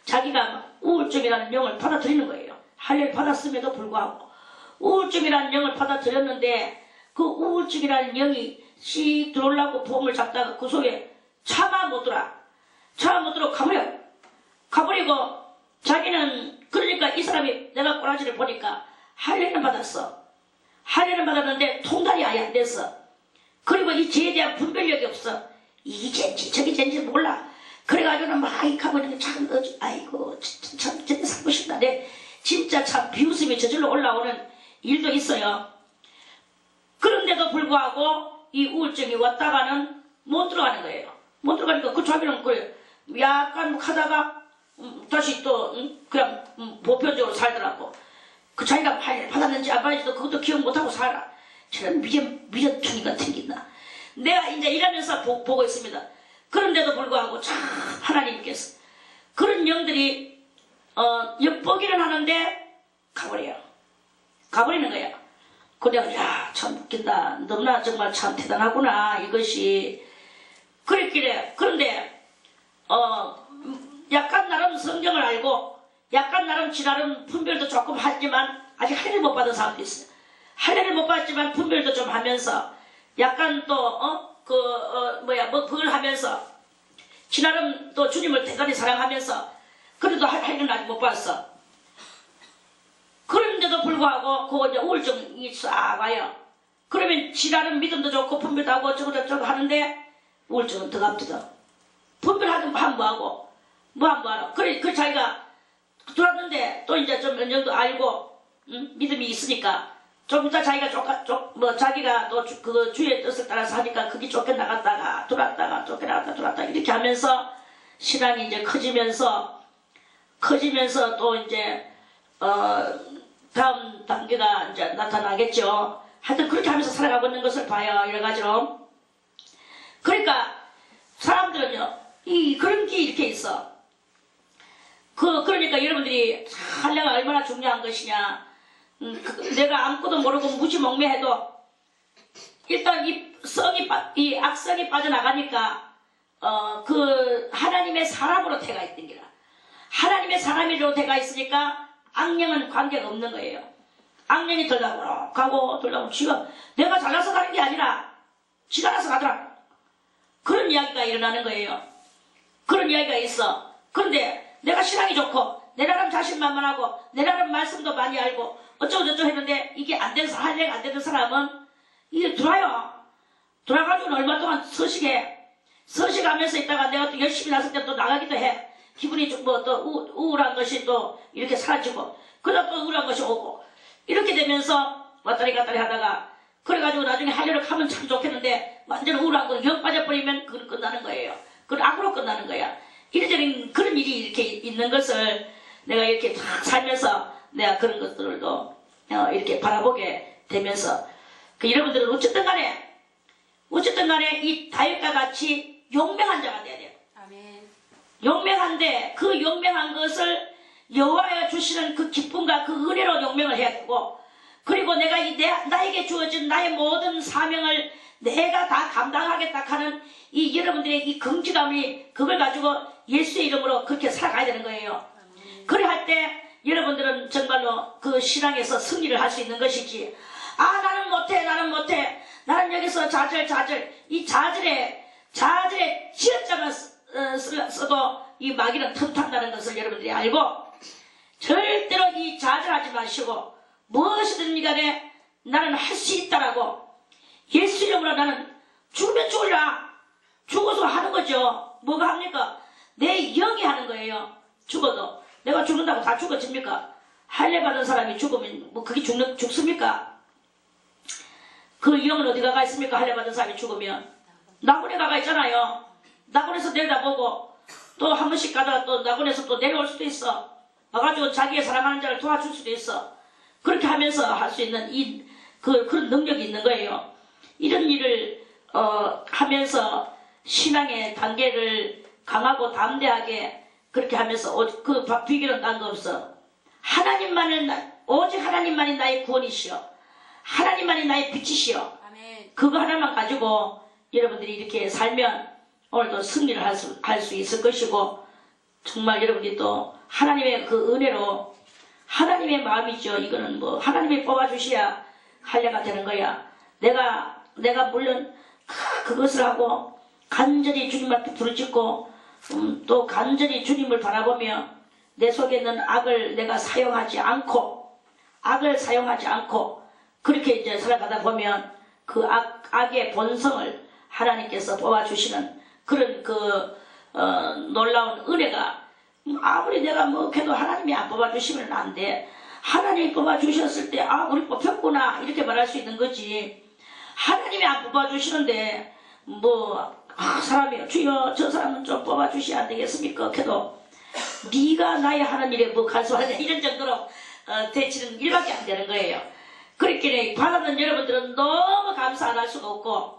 자기가 우울증이라는 영을 받아들이는 거예요. 할례를 받았음에도 불구하고 우울증이라는 영을 받아들였는데 그 우울증이라는 영이 씩 들어오려고 봄을 잡다가 그 속에 차마 못 들어 가버리고 자기는 그러니까 이 사람이 내가 꼬라지를 보니까 할례는 받았어. 할례는 받았는데 통달이 아예 안 됐어. 그리고 이 죄에 대한 분별력이 없어. 이게 죄인지 저게 죄인지 몰라. 그래가지고는 막 하고 있는 게 참 아이고 참 진짜 살고 싶다. 진짜 참 비웃음이 저절로 올라오는 일도 있어요. 그런데도 불구하고 이 우울증이 왔다가는 못 들어가는 거예요. 못 들어가니까 그 자기는 그래 약간 하다가 다시 또 그냥 보편적으로 살더라고. 그 자기가 받았는지 안 받았는지도 그것도 기억 못하고 살아. 저런 미련퉁이 같은 게 있나. 내가 이제 이러면서 보고 있습니다. 그런데도 불구하고 참 하나님께서 그런 영들이 엿보기는 하는데 가버리는 거야. 그래, 야, 참 웃긴다. 너무나 정말 참 대단하구나, 이것이. 그랬길래, 그런데, 약간 나름 성경을 알고, 약간 나름 지나름 분별도 조금 하지만, 아직 할례를 못 받은 사람도 있어요. 할례를 못 받았지만 분별도 좀 하면서, 약간 또, 그걸 하면서, 지나름 또 주님을 대단히 사랑하면서, 그래도 할례는 아직 못 받았어. 그런데도 불구하고 그거 이제 우울증이 싹 와요. 그러면 지나는 믿음도 좋고 분별도 하고 저거 하는데 우울증은 더 갑디다. 분별하면 뭐하고 뭐하노. 그래 자기가 들었는데 또 이제 좀 어느 정도 알고 믿음이 있으니까 좀 이따 자기가 자기가 또 그 주의 뜻을 따라서 하니까 그게 쫓겨나갔다가 들어왔다가 쫓겨나갔다가 들어왔다가 이렇게 하면서 신앙이 이제 커지면서 또 이제 다음 단계가 이제 나타나겠죠. 하여튼 그렇게 하면서 살아가고 있는 것을 봐요. 여러 가지로. 그러니까 사람들은요, 그런 게 이렇게 있어. 그러니까 여러분들이 할례가 얼마나 중요한 것이냐. 내가 아무것도 모르고 무지몽매해도 일단 이 악성이 빠져나가니까 그 하나님의 사람으로 돼가 있던 기라. 하나님의 사람으로 돼가 있으니까 악령은 관계가 없는 거예요. 악령이 들라고 가고 지가 내가 잘나서 가는 게 아니라 지가 나서 가더라. 그런 이야기가 일어나는 거예요. 그런 이야기가 있어. 그런데 내가 신앙이 좋고 내 나름 자신만만하고 내 나름 말씀도 많이 알고 어쩌고저쩌고 했는데 이게 할례가 안 되는 사람은 이게 들어가지고 얼마 동안 서식하면서 있다가 내가 또 열심히 나설 때 또 나가기도 해. 기분이 좀 또 우울한 것이 또 이렇게 사라지고 그러다 또 우울한 것이 오고 이렇게 되면서 왔다리 갔다리 하다가 그래가지고 나중에 할례를 하면 참 좋겠는데 완전 우울한 거 영 빠져버리면 그건 끝나는 거예요. 그건 악으로 끝나는 거야. 이래저래 그런 일이 이렇게 있는 것을 내가 이렇게 다 살면서 내가 그런 것들도 이렇게 바라보게 되면서 여러분들은 어쨌든 간에 이 다윗과 같이 용맹한 자가 돼야 돼요. 용맹한데 그 용맹한 것을 여호와가 주시는 그 기쁨과 그 은혜로 용맹을 해야 되고 그리고 내가 나에게 주어진 나의 모든 사명을 내가 다 감당하겠다 하는 이 여러분들의 이 긍지감이 그걸 가지고 예수의 이름으로 그렇게 살아가야 되는 거예요. 그래 할 때 여러분들은 정말로 그 신앙에서 승리를 할 수 있는 것이지. 나는 못해 나는 여기서 자절 이 자절에 지어자만 써도 이 마귀는 틈탄다는 것을 여러분들이 알고 절대로 이 좌절하지 마시고 무엇이든 간에 나는 할 수 있다라고 예수 이름으로 나는 죽으면 죽을라. 죽어서 하는 거죠. 뭐가 합니까? 내 영이 하는 거예요. 죽어도 내가 죽는다고 다 죽어집니까? 할례 받은 사람이 죽으면 뭐 그게 죽습니까? 그 영은 어디 가가 있습니까? 할례 받은 사람이 죽으면 나무에 가가 있잖아요. 나무에서 내려다보고 또 한 번씩 가다가 또 낙원에서 또 내려올 수도 있어. 와가지고 자기의 사랑하는 자를 도와줄 수도 있어. 그렇게 하면서 할 수 있는 그런 능력이 있는 거예요. 이런 일을 하면서 신앙의 단계를 강하고 담대하게 그렇게 하면서 그 비결은 딴 거 없어. 오직 하나님만이 나의 구원이시여. 하나님만이 나의 빛이시여. 아멘. 그거 하나만 가지고 여러분들이 이렇게 살면 오늘도 승리를 할 수 있을 것이고, 정말 여러분들이 또 하나님의 그 은혜로, 하나님의 마음이죠. 이거는 뭐 하나님이 뽑아주셔야 할례가 되는 거야. 내가 물론 그것을 하고 간절히 주님 앞에 부르짖고 또 간절히 주님을 바라보며 내 속에 있는 악을 내가 사용하지 않고 그렇게 이제 살아가다 보면 그 악의 본성을 하나님께서 뽑아주시는 그런 놀라운 은혜가, 아무리 내가 뭐 해도 하나님이 안 뽑아주시면 안 돼. 하나님이 뽑아주셨을 때 우리 뽑혔구나 이렇게 말할 수 있는 거지. 하나님이 안 뽑아주시는데 사람이 주여 저 사람은 좀 뽑아주셔야 안 되겠습니까? 해도 네가 나의 하는 일에 뭐 간섭하냐 이런 정도로 대치는 일밖에 안 되는 거예요. 그렇게 받았는 여러분들은 너무 감사 안 할 수가 없고,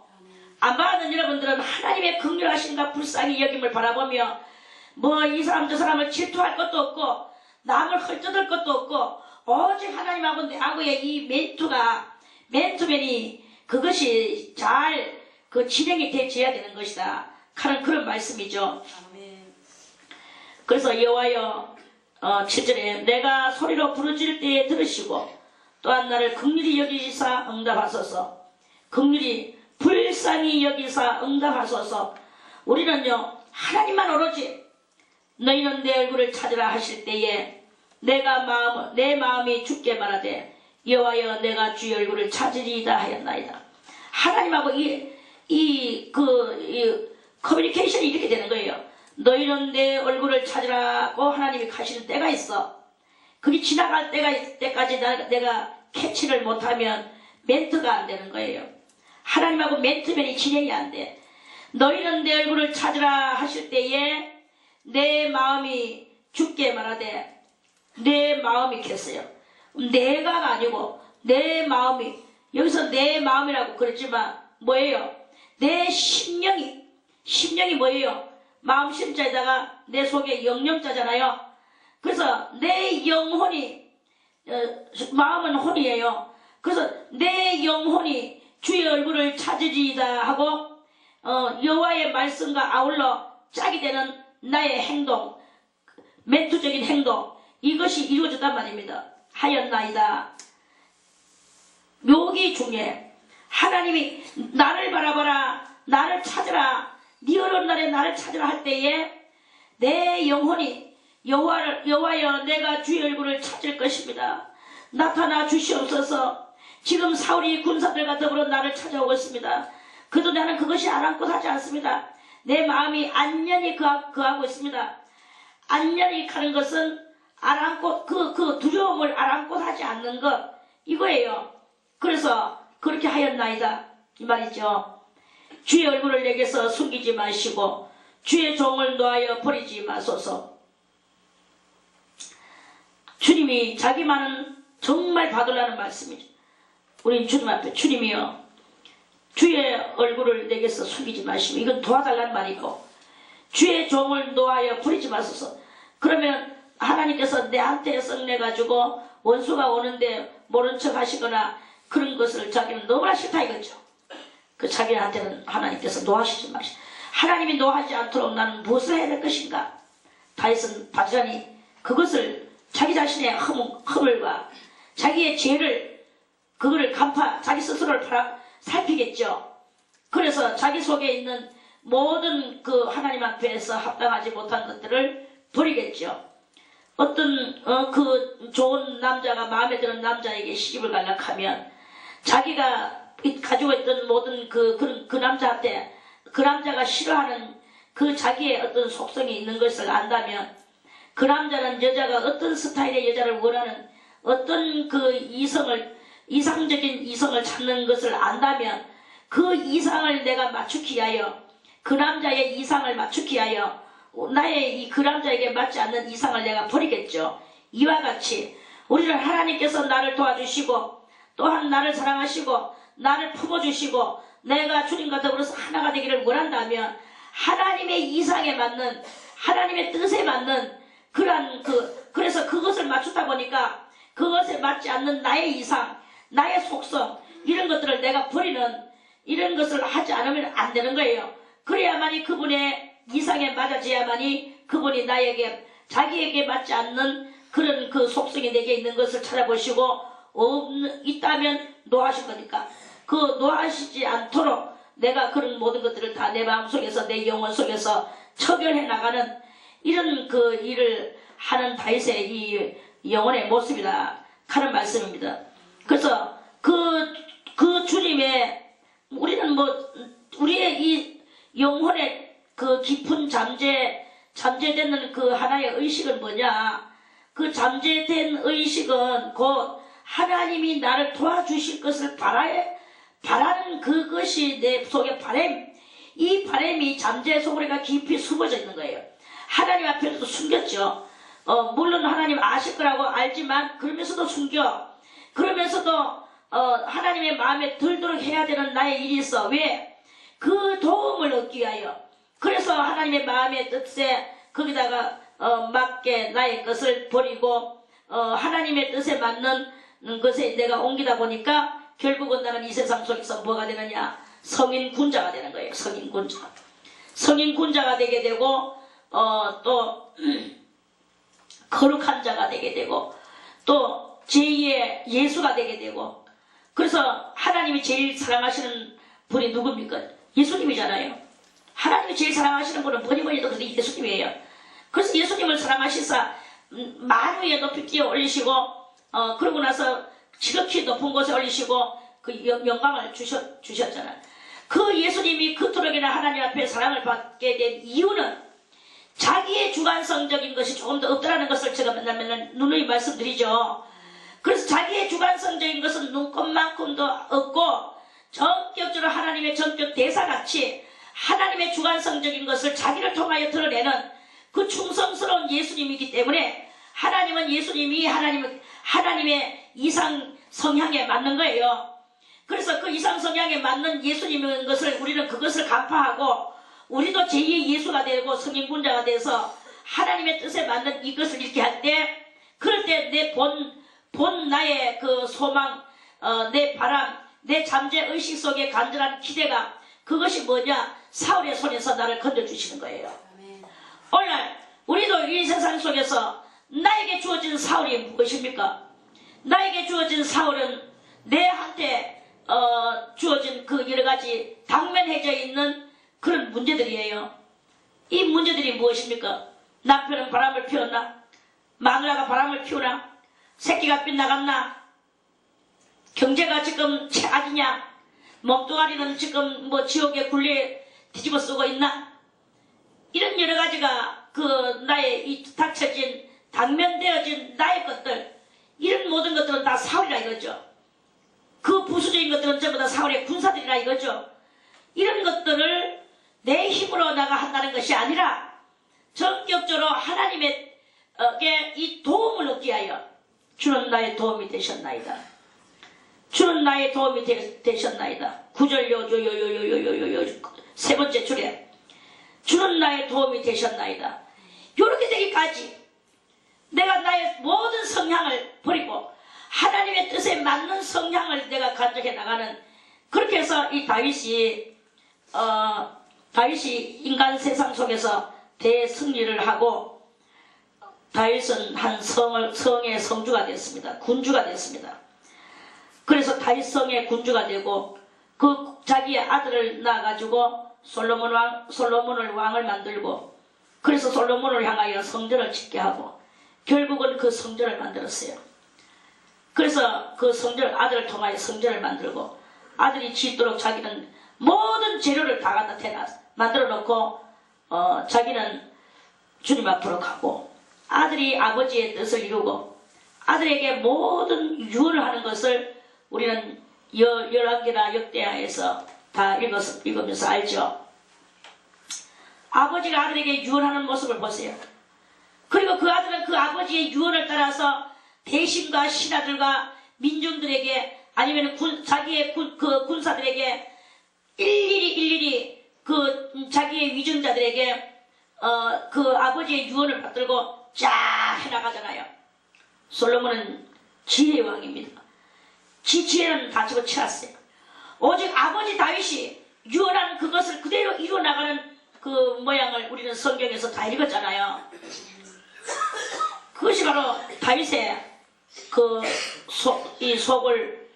안 받았는 여러분들은 하나님의 긍휼하심과 불쌍히 여김을 바라보며 이 사람 저 사람을 질투할 것도 없고 남을 헐뜯을 것도 없고 오직 하나님하고 내하고의 이 맨투맨이 그것이 잘 진행이 되어야 되는 것이다 하는 그런 말씀이죠. 아멘. 그래서 여호와여 7절에 내가 소리로 부르짖을 때에 들으시고 또한 나를 긍휼히 여기사 응답하소서. 긍휼히 불쌍히 여기사 응답하소서. 우리는요 하나님만 오로지 너희는 내 얼굴을 찾으라 하실 때에 내 마음이 죽게 말하되 여호와여 내가 주의 얼굴을 찾으리이다 하였나이다. 하나님하고 이 커뮤니케이션이 이렇게 되는 거예요. 너희는 내 얼굴을 찾으라고 하나님이 하시는 때가 있어. 그게 지나갈 때까지 내가 캐치를 못하면 멘트가 안 되는 거예요. 하나님하고 멘트면이 진행이 안 돼. 너희는 내 얼굴을 찾으라 하실 때에 내 마음이 죽게 말하되, 내 마음이 겠어요. 내가가 아니고 내 마음이, 여기서 내 마음이라고 그랬지만 뭐예요? 내 심령이 뭐예요? 마음 심자에다가 내 속에 영령자잖아요. 그래서 내 영혼이, 마음은 혼이에요. 그래서 내 영혼이 주의 얼굴을 찾으리이다 하고 여호와의 말씀과 아울러 짝이 되는 나의 행동, 멘투적인 행동, 이것이 이루어졌단 말입니다. 하였나이다. 묘기 중에 하나님이 나를 바라봐라, 나를 찾으라, 네 어려운 날에 나를 찾으라 할 때에 내 영혼이 여호와여 내가 주의 얼굴을 찾을 것입니다. 나타나 주시옵소서. 지금 사울이 군사들과 더불어 나를 찾아오고 있습니다. 그래도 나는 그것이 아랑곳하지 않습니다. 내 마음이 안녕히 그하고 있습니다. 안녕히 가는 것은 아랑곳, 그 두려움을 아랑곳하지 않는 것, 이거예요. 그래서 그렇게 하였나이다 이 말이죠. 주의 얼굴을 내게서 숨기지 마시고 주의 종을 놓아여 버리지 마소서. 주님이 자기만은 정말 받으라는 말씀이죠. 우리 주님 앞에 주님이요 주의 얼굴을 내게서 숨기지 마시고, 이건 도와달라는 말이고, 주의 종을 놓아여 버리지 마소서. 그러면 하나님께서 내한테 썩내가지고 원수가 오는데 모른 척 하시거나 그런 것을 자기는 너무나 싫다 이거죠. 그 자기한테는 하나님께서 노하시지 마시고, 하나님이 노하지 않도록 나는 무엇을 해야 될 것인가. 다윗은 바지란히 그것을 자기 자신의 허물과 자기의 죄를 그거를 자기 스스로를 살피겠죠. 그래서 자기 속에 있는 모든 그 하나님 앞에서 합당하지 못한 것들을 버리겠죠. 어떤 그 좋은 남자가 마음에 드는 남자에게 시집을 가려고 하면 자기가 가지고 있던 모든 그 남자한테 그 남자가 싫어하는 그 자기의 어떤 속성이 있는 것을 안다면, 그 남자는 여자가 어떤 스타일의 여자를 원하는 어떤 그 이상적인 이성을 찾는 것을 안다면 그 이상을 내가 맞추기 위하여, 그 남자의 이상을 맞추기 위하여 나의 그 남자에게 맞지 않는 이상을 내가 버리겠죠. 이와 같이 우리를 하나님께서 나를 도와주시고 또한 나를 사랑하시고 나를 품어주시고 내가 주님과 더불어서 하나가 되기를 원한다면 하나님의 이상에 맞는 하나님의 뜻에 맞는 그래서 그것을 맞추다 보니까 그것에 맞지 않는 나의 이상, 나의 속성 이런 것들을 내가 버리는 이런 것을 하지 않으면 안 되는 거예요. 그래야만이 그분의 이상에 맞아져야만이 그분이 나에게 자기에게 맞지 않는 그런 그 속성이 내게 있는 것을 찾아보시고 있다면 노하실 거니까 그 노하시지 않도록 내가 그런 모든 것들을 다 내 마음속에서 내 영혼 속에서 처결해 나가는 이런 그 일을 하는 다윗의 이 영혼의 모습이다 하는 말씀입니다. 그래서 그 주님의 우리는 우리의 이 영혼의 그 깊은 잠재되는 그 하나의 의식은 뭐냐? 그 잠재된 의식은 곧 하나님이 나를 도와주실 것을 바라는 그것이 내 속에 바람, 이 바람이 잠재 속으로 깊이 숨어져 있는 거예요. 하나님 앞에서도 숨겼죠. 물론 하나님 아실 거라고 알지만 그러면서도 숨겨. 그러면서도 하나님의 마음에 들도록 해야 되는 나의 일이 있어. 왜? 그 도움을 얻기 위하여. 그래서 하나님의 마음의 뜻에 거기다가 맞게 나의 것을 버리고 하나님의 뜻에 맞는 것에 내가 옮기다 보니까 결국은 나는 이 세상 속에서 뭐가 되느냐? 성인군자가 되는 거예요. 성인군자. 성인군자가 되게 되고 또 거룩한 자가 되게 되고 또 제2의 예수가 되게 되고 그래서 하나님이 제일 사랑하시는 분이 누굽니까? 예수님이잖아요. 하나님이 제일 사랑하시는 분은 뭐니도 그래도 예수님이에요. 그래서 예수님을 사랑하시사 만 위에 높이 뛰어 올리시고 그러고 나서 지극히 높은 곳에 올리시고 그 영광을 주셨잖아요. 그 예수님이 그토록이나 하나님 앞에 사랑을 받게 된 이유는 자기의 주관성적인 것이 조금 더 없다라는 것을 제가 맨날 누누이 말씀드리죠. 그래서 자기의 주관성적인 것은 눈꼽만큼도 없고 전격적으로 하나님의 전격 대사같이 하나님의 주관성적인 것을 자기를 통하여 드러내는 그 충성스러운 예수님이기 때문에 하나님은 예수님이 하나님의 이상 성향에 맞는 거예요. 그래서 그 이상 성향에 맞는 예수님인 것을 우리는 그것을 간파하고 우리도 제2의 예수가 되고 성인군자가 돼서 하나님의 뜻에 맞는 이것을 이렇게 할 때 그럴 때 내 본 나의 그 소망, 내 바람, 내 잠재 의식 속에 간절한 기대가 그것이 뭐냐? 사울의 손에서 나를 건져주시는 거예요. 오늘 우리도 이 세상 속에서 나에게 주어진 사울이 무엇입니까? 나에게 주어진 사울은 내한테 주어진 그 여러가지 당면해져 있는 그런 문제들이에요. 이 문제들이 무엇입니까? 남편은 바람을 피웠나? 마누라가 바람을 피우나? 새끼가 빗나갔나? 경제가 지금 최악이냐? 몸뚱아리는 지금 지옥의 굴레에 뒤집어 쓰고 있나? 이런 여러 가지가 그 나의 이 닥쳐진 당면되어진 나의 것들 이런 모든 것들은 다 사울이라 이거죠. 그 부수적인 것들은 전부 다 사울의 군사들이라 이거죠. 이런 것들을 내 힘으로 내가 한다는 것이 아니라 전격적으로 하나님의 이 도움을 얻기 위하여 주는 나의 도움이 되셨나이다. 주는 나의 도움이 되셨나이다. 9절 요요요요요요요 세 번째 줄에 주는 나의 도움이 되셨나이다. 이렇게 되기까지 내가 나의 모든 성향을 버리고 하나님의 뜻에 맞는 성향을 내가 간직해 나가는 그렇게 해서 이 다윗이 인간 세상 속에서 대승리를 하고 다윗은 한 성의 성주가 됐습니다. 군주가 됐습니다. 그래서 다윗 성의 군주가 되고 그 자기의 아들을 낳아가지고 솔로몬을 왕을 만들고 그래서 솔로몬을 향하여 성전을 짓게 하고 결국은 그 성전을 만들었어요. 그래서 그 아들을 통하여 성전을 만들고 아들이 짓도록 자기는 모든 재료를 다 갖다 만들어 놓고 자기는 주님 앞으로 가고 아들이 아버지의 뜻을 이루고 아들에게 모든 유언을 하는 것을 우리는 열왕기나 역대하에서 다 읽으면서 알죠. 아버지가 아들에게 유언하는 모습을 보세요. 그리고 그 아들은 그 아버지의 유언을 따라서 대신과 신하들과 민중들에게 아니면 자기의 그 군사들에게 일일이 그 자기의 위증자들에게 그 아버지의 유언을 받들고 쫙 해나가잖아요. 솔로몬은 지혜의 왕입니다. 지혜는 다 집어치웠어요. 오직 아버지 다윗이 유언한 그것을 그대로 이루어나가는 그 모양을 우리는 성경에서 다 읽었잖아요. 그것이 바로 다윗의 이 속을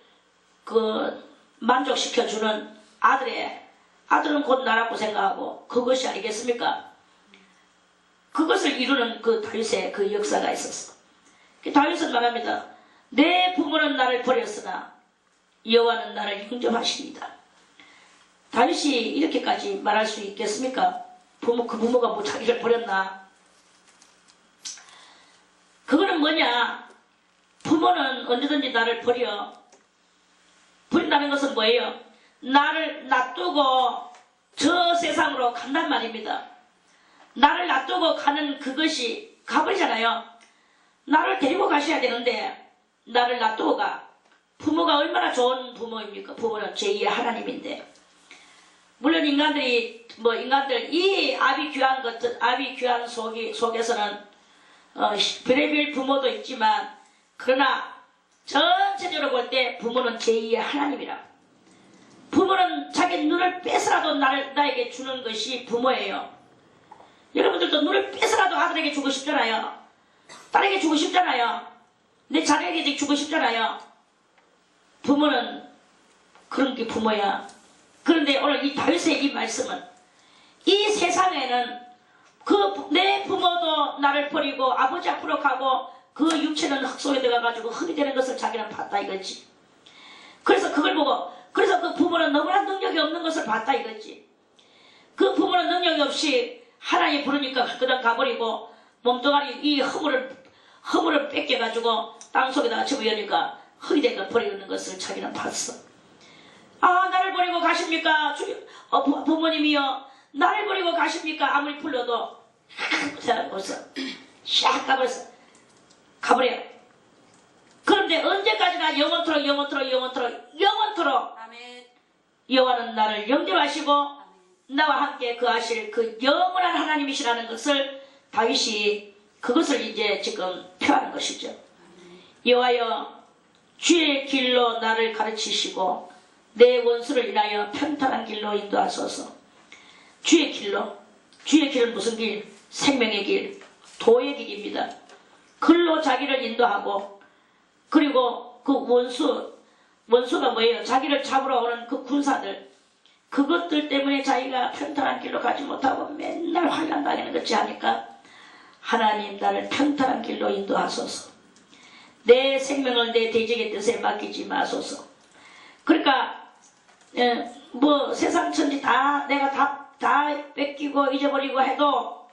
만족시켜주는 아들은 곧 나라고 생각하고 그것이 아니겠습니까? 그것을 이루는 그 다윗의 그 역사가 있었어. 다윗은 말합니다. 내 부모는 나를 버렸으나 여호와는 나를 영접하십니다. 다윗이 이렇게까지 말할 수 있겠습니까? 그 부모가 뭐 자기를 버렸나? 그거는 뭐냐? 부모는 언제든지 나를 버린다는 것은 뭐예요? 나를 놔두고 저 세상으로 간단 말입니다. 나를 놔두고 가는 그것이 가버리잖아요. 나를 데리고 가셔야 되는데 나를 놔두고 가. 부모가 얼마나 좋은 부모입니까? 부모는 제2의 하나님인데. 물론 인간들 이 아비규환 속에서는 별의별 부모도 있지만 그러나 전체적으로 볼 때 부모는 제2의 하나님이라. 부모는 자기 눈을 빼서라도 나에게 주는 것이 부모예요. 여러분들도 눈을 빼서라도 아들에게 주고 싶잖아요. 딸에게 주고 싶잖아요. 내 자녀에게 주고 싶잖아요. 부모는 그런 게 부모야. 그런데 오늘 이 다윗의 이 말씀은 이 세상에는 내 부모도 나를 버리고 아버지 앞으로 가고 그 육체는 흙 속에 들어가가지고 흙이 되는 것을 자기는 봤다 이거지. 그래서 그걸 보고 그래서 그 부모는 너무나 능력이 없는 것을 봤다 이거지. 그 부모는 능력이 없이 하나님 부르니까 그냥 가버리고 몸뚱아리 이 허물을 뺏겨가지고 땅속에다가 집어여니까 흙이 된 걸 버리는 것을 자기는 봤어. 아, 나를 버리고 가십니까? 부모님이여 나를 버리고 가십니까? 아무리 불러도 벌써 샥 가버려. 그런데 언제까지나 영원토록 아멘. 여호와는 나를 영접하시고 나와 함께 거하실 그 영원한 하나님이시라는 것을 다윗이 그것을 이제 지금 표하는 것이죠. 여호와여 주의 길로 나를 가르치시고 내 원수를 인하여 평탄한 길로 인도하소서. 주의 길은 무슨 길? 생명의 길, 도의 길입니다. 글로 자기를 인도하고 그리고 그 원수가 뭐예요? 자기를 잡으러 오는 그 군사들 그것들 때문에 자기가 평탄한 길로 가지 못하고 맨날 환난 당하는 것이 하니까 하나님 나를 평탄한 길로 인도하소서. 내 생명을 내 대적의 뜻에 맡기지 마소서. 그러니까 세상 천지 내가 다 뺏기고 잊어버리고 해도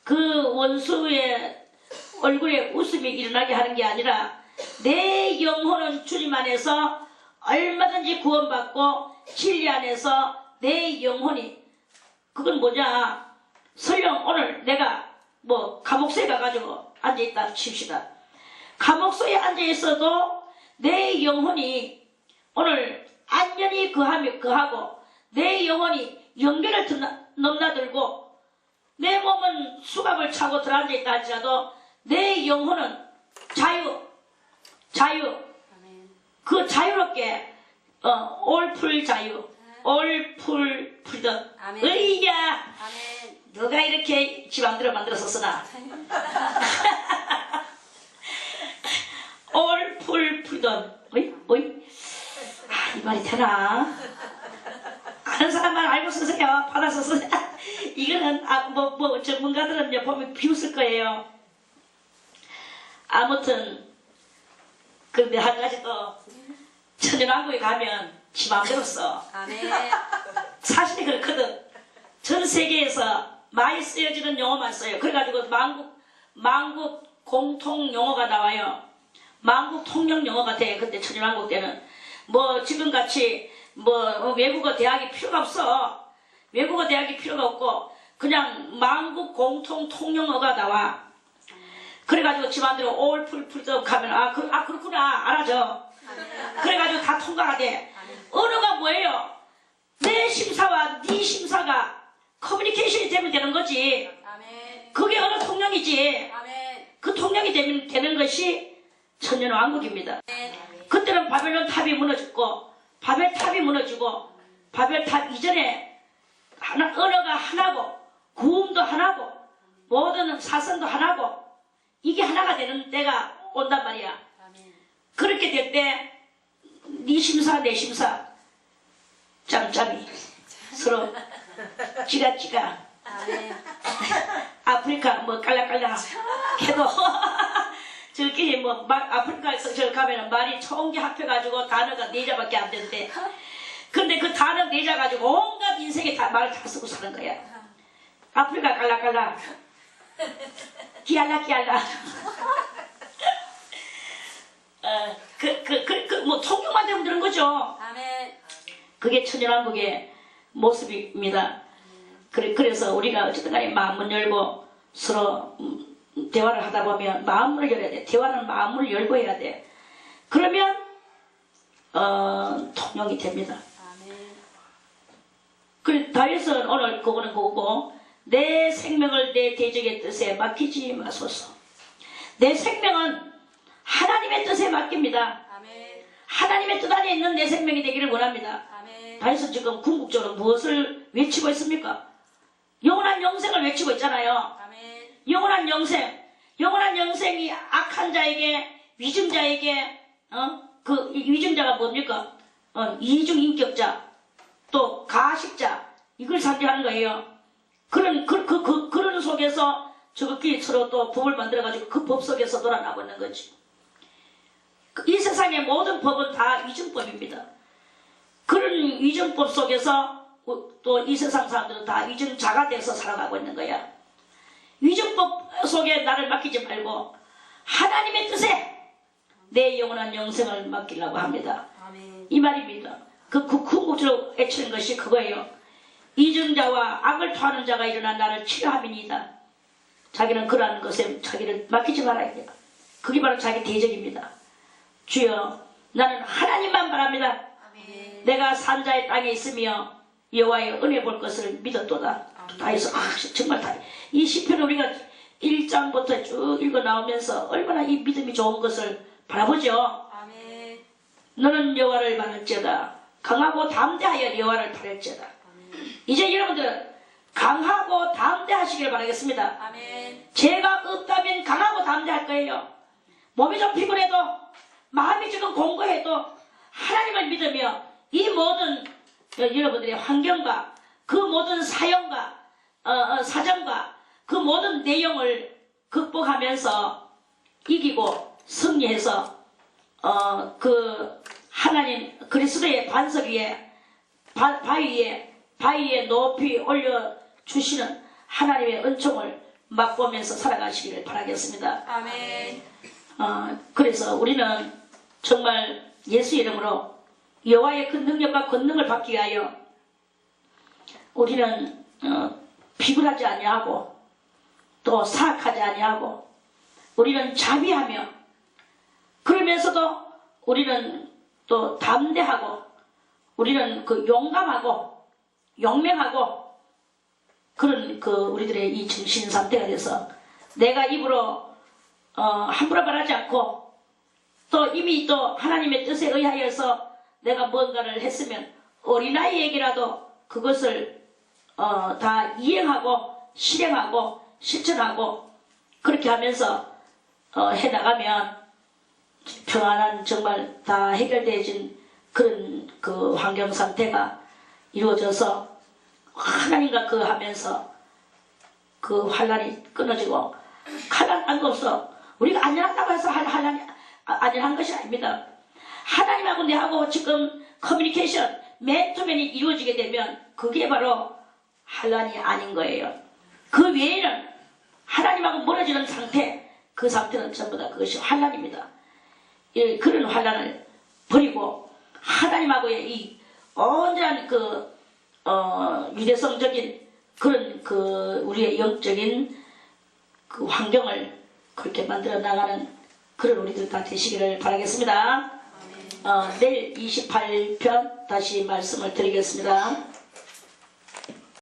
그 원수의 얼굴에 웃음이 일어나게 하는 게 아니라 내 영혼은 주님 안에서 얼마든지 구원받고 진리 안에서 내 영혼이 그건 뭐냐? 설령 오늘 내가 감옥소에 가가지고 앉아있다 칩시다. 감옥소에 앉아있어도 내 영혼이 오늘 안전히 거하고 내 영혼이 영계를 넘나들고 내 몸은 수갑을 차고 들어앉아있다 할지라도 내 영혼은 자유 그 자유롭게 올풀 자유 올풀 프리덤 의야 너가 이렇게 집 안 들어 만들었었으나 올풀 프리덤 어이 이 말이 되나? 아는 사람만 알고 쓰세요. 받아서 쓰세요. 이거는 전문가들은 보면 비웃을 거예요. 아무튼 그런데 한 가지 또 천연왕국에 가면 지 맘대로 써. 사실이 그렇거든. 전 세계에서 많이 쓰여지는 용어만 써요. 그래가지고 만국 공통 용어가 나와요. 만국 통용 용어가 돼. 그때 천연왕국 때는 지금같이 외국어 대학이 필요가 없어. 외국어 대학이 필요가 없고 그냥 만국 공통 통영어가 나와. 그래가지고 집안대로 올풀풀떡 하면 그렇구나 알아죠. 그래가지고 다 통과가 돼. 언어가 뭐예요? 내 심사와 네 심사가 커뮤니케이션이 되면 되는 거지. 그게 언어 통역이지. 그 통역이 되는 것이 천년왕국입니다. 그때는 바벨론 탑이 무너졌고 바벨탑이 무너지고 바벨탑 이전에 언어가 하나고 구음도 하나고 모든 사선도 하나고 이게 하나가 되는 때가 온단 말이야. 그렇게 될 때 네 심사 내 심사 짬짬이 서로 찌가찌가 아프리카 뭐 깔랑깔랑 해도 저기 뭐 아프리카에서 저 가면은 말이 총기 합해가지고 단어가 4자밖에 안 된대. 근데 그 단어 4자 가지고 온갖 인생에 다 말을 다 쓰고 사는 거야. 아프리카 깔랑깔랑 기알라 뭐 통역만 되면 되는 거죠. 그게 천연왕국의 모습입니다. 그래서 우리가 어쨌든 간에 마음을 열고 서로 대화를 하다 보면 마음을 열어야 돼. 대화는 마음을 열고 해야 돼. 그러면 통용이 됩니다. 그래 다윗은 오늘 그거는 그거고 내 생명을 내 대적의 뜻에 맡기지 마소서. 내 생명은 하나님의 뜻에 맡깁니다. 하나님의 뜻 안에 있는 내 생명이 되기를 원합니다. 다윗은 지금 궁극적으로 무엇을 외치고 있습니까? 영원한 영생을 외치고 있잖아요. 영원한 영생이 악한 자에게 위증자에게 그 위증자가 뭡니까? 이중인격자 또 가식자 이걸 상징하는 거예요. 그런 속에서 저것끼리 서로 또 법을 만들어가지고 그 법 속에서 놀아나고 있는 거지. 이 세상의 모든 법은 다 위증법입니다. 그런 위증법 속에서 또 이 세상 사람들은 다 위증자가 돼서 살아가고 있는 거야. 위증법 속에 나를 맡기지 말고 하나님의 뜻에 내 영원한 영생을 맡기려고 합니다. 이 말입니다. 그 궁극적으로 애치는 것이 그거예요. 이증자와 악을 토하는 자가 일어나 나를 치료함이니이다. 자기는 그러한 것에 자기를 맡기지 말아야 돼요. 그게 바로 자기 대적입니다. 주여 나는 하나님만 바랍니다. 내가 산자의 땅에 있으며 여호와의 은혜 볼 것을 믿었도다. 다 해서 정말 다 이 시편을 우리가 1장부터 쭉 읽어 나오면서 얼마나 이 믿음이 좋은 것을 바라보죠. 너는 여호와를 바랄지어다. 강하고 담대하여 여호와를 바랄지어다. 이제 여러분들은 강하고 담대하시길 바라겠습니다. 죄가 없다면 강하고 담대할 거예요. 몸이 좀 피곤해도 마음이 조금 공고해도 하나님을 믿으며 이 모든 여러분들의 환경과 그 모든 사연과 사정과 그 모든 내용을 극복하면서 이기고 승리해서 그 하나님 그리스도의 반석 위에 바위에 높이 올려주시는 하나님의 은총을 맛보면서 살아가시기를 바라겠습니다. 그래서 우리는 정말 예수 이름으로 여호와의 그 능력과 권능을 받기 위하여 우리는 비굴하지 아니하고 또 사악하지 아니하고 우리는 자비하며 그러면서도 우리는 또 담대하고 우리는 그 용감하고 용맹하고 그런 그 우리들의 이 정신 상태가 돼서 내가 입으로 함부로 말하지 않고 또 이미 또 하나님의 뜻에 의하여서 내가 뭔가를 했으면 어린아이에게라도 그것을 다 이행하고 실행하고 실천하고 그렇게 하면서 해나가면 평안한 정말 다 해결되어진 그런 그 환경 상태가 이루어져서 하나님과 그 하면서 그 환란이 끊어지고 환란 안 없어. 우리가 안전하다고 해서 환란이 안전한 것이 아닙니다. 하나님하고 내하고 지금 커뮤니케이션 맨투맨이 이루어지게 되면 그게 바로 환란이 아닌 거예요. 그 외에는 하나님하고 멀어지는 상태, 그 상태는 전부 다 그것이 환란입니다. 그런 환란을 버리고 하나님하고의 이 온전한 그 유대성적인 그런 그 우리의 영적인 그 환경을 그렇게 만들어 나가는 그런 우리들 다 되시기를 바라겠습니다. 내일 28편 다시 말씀을 드리겠습니다.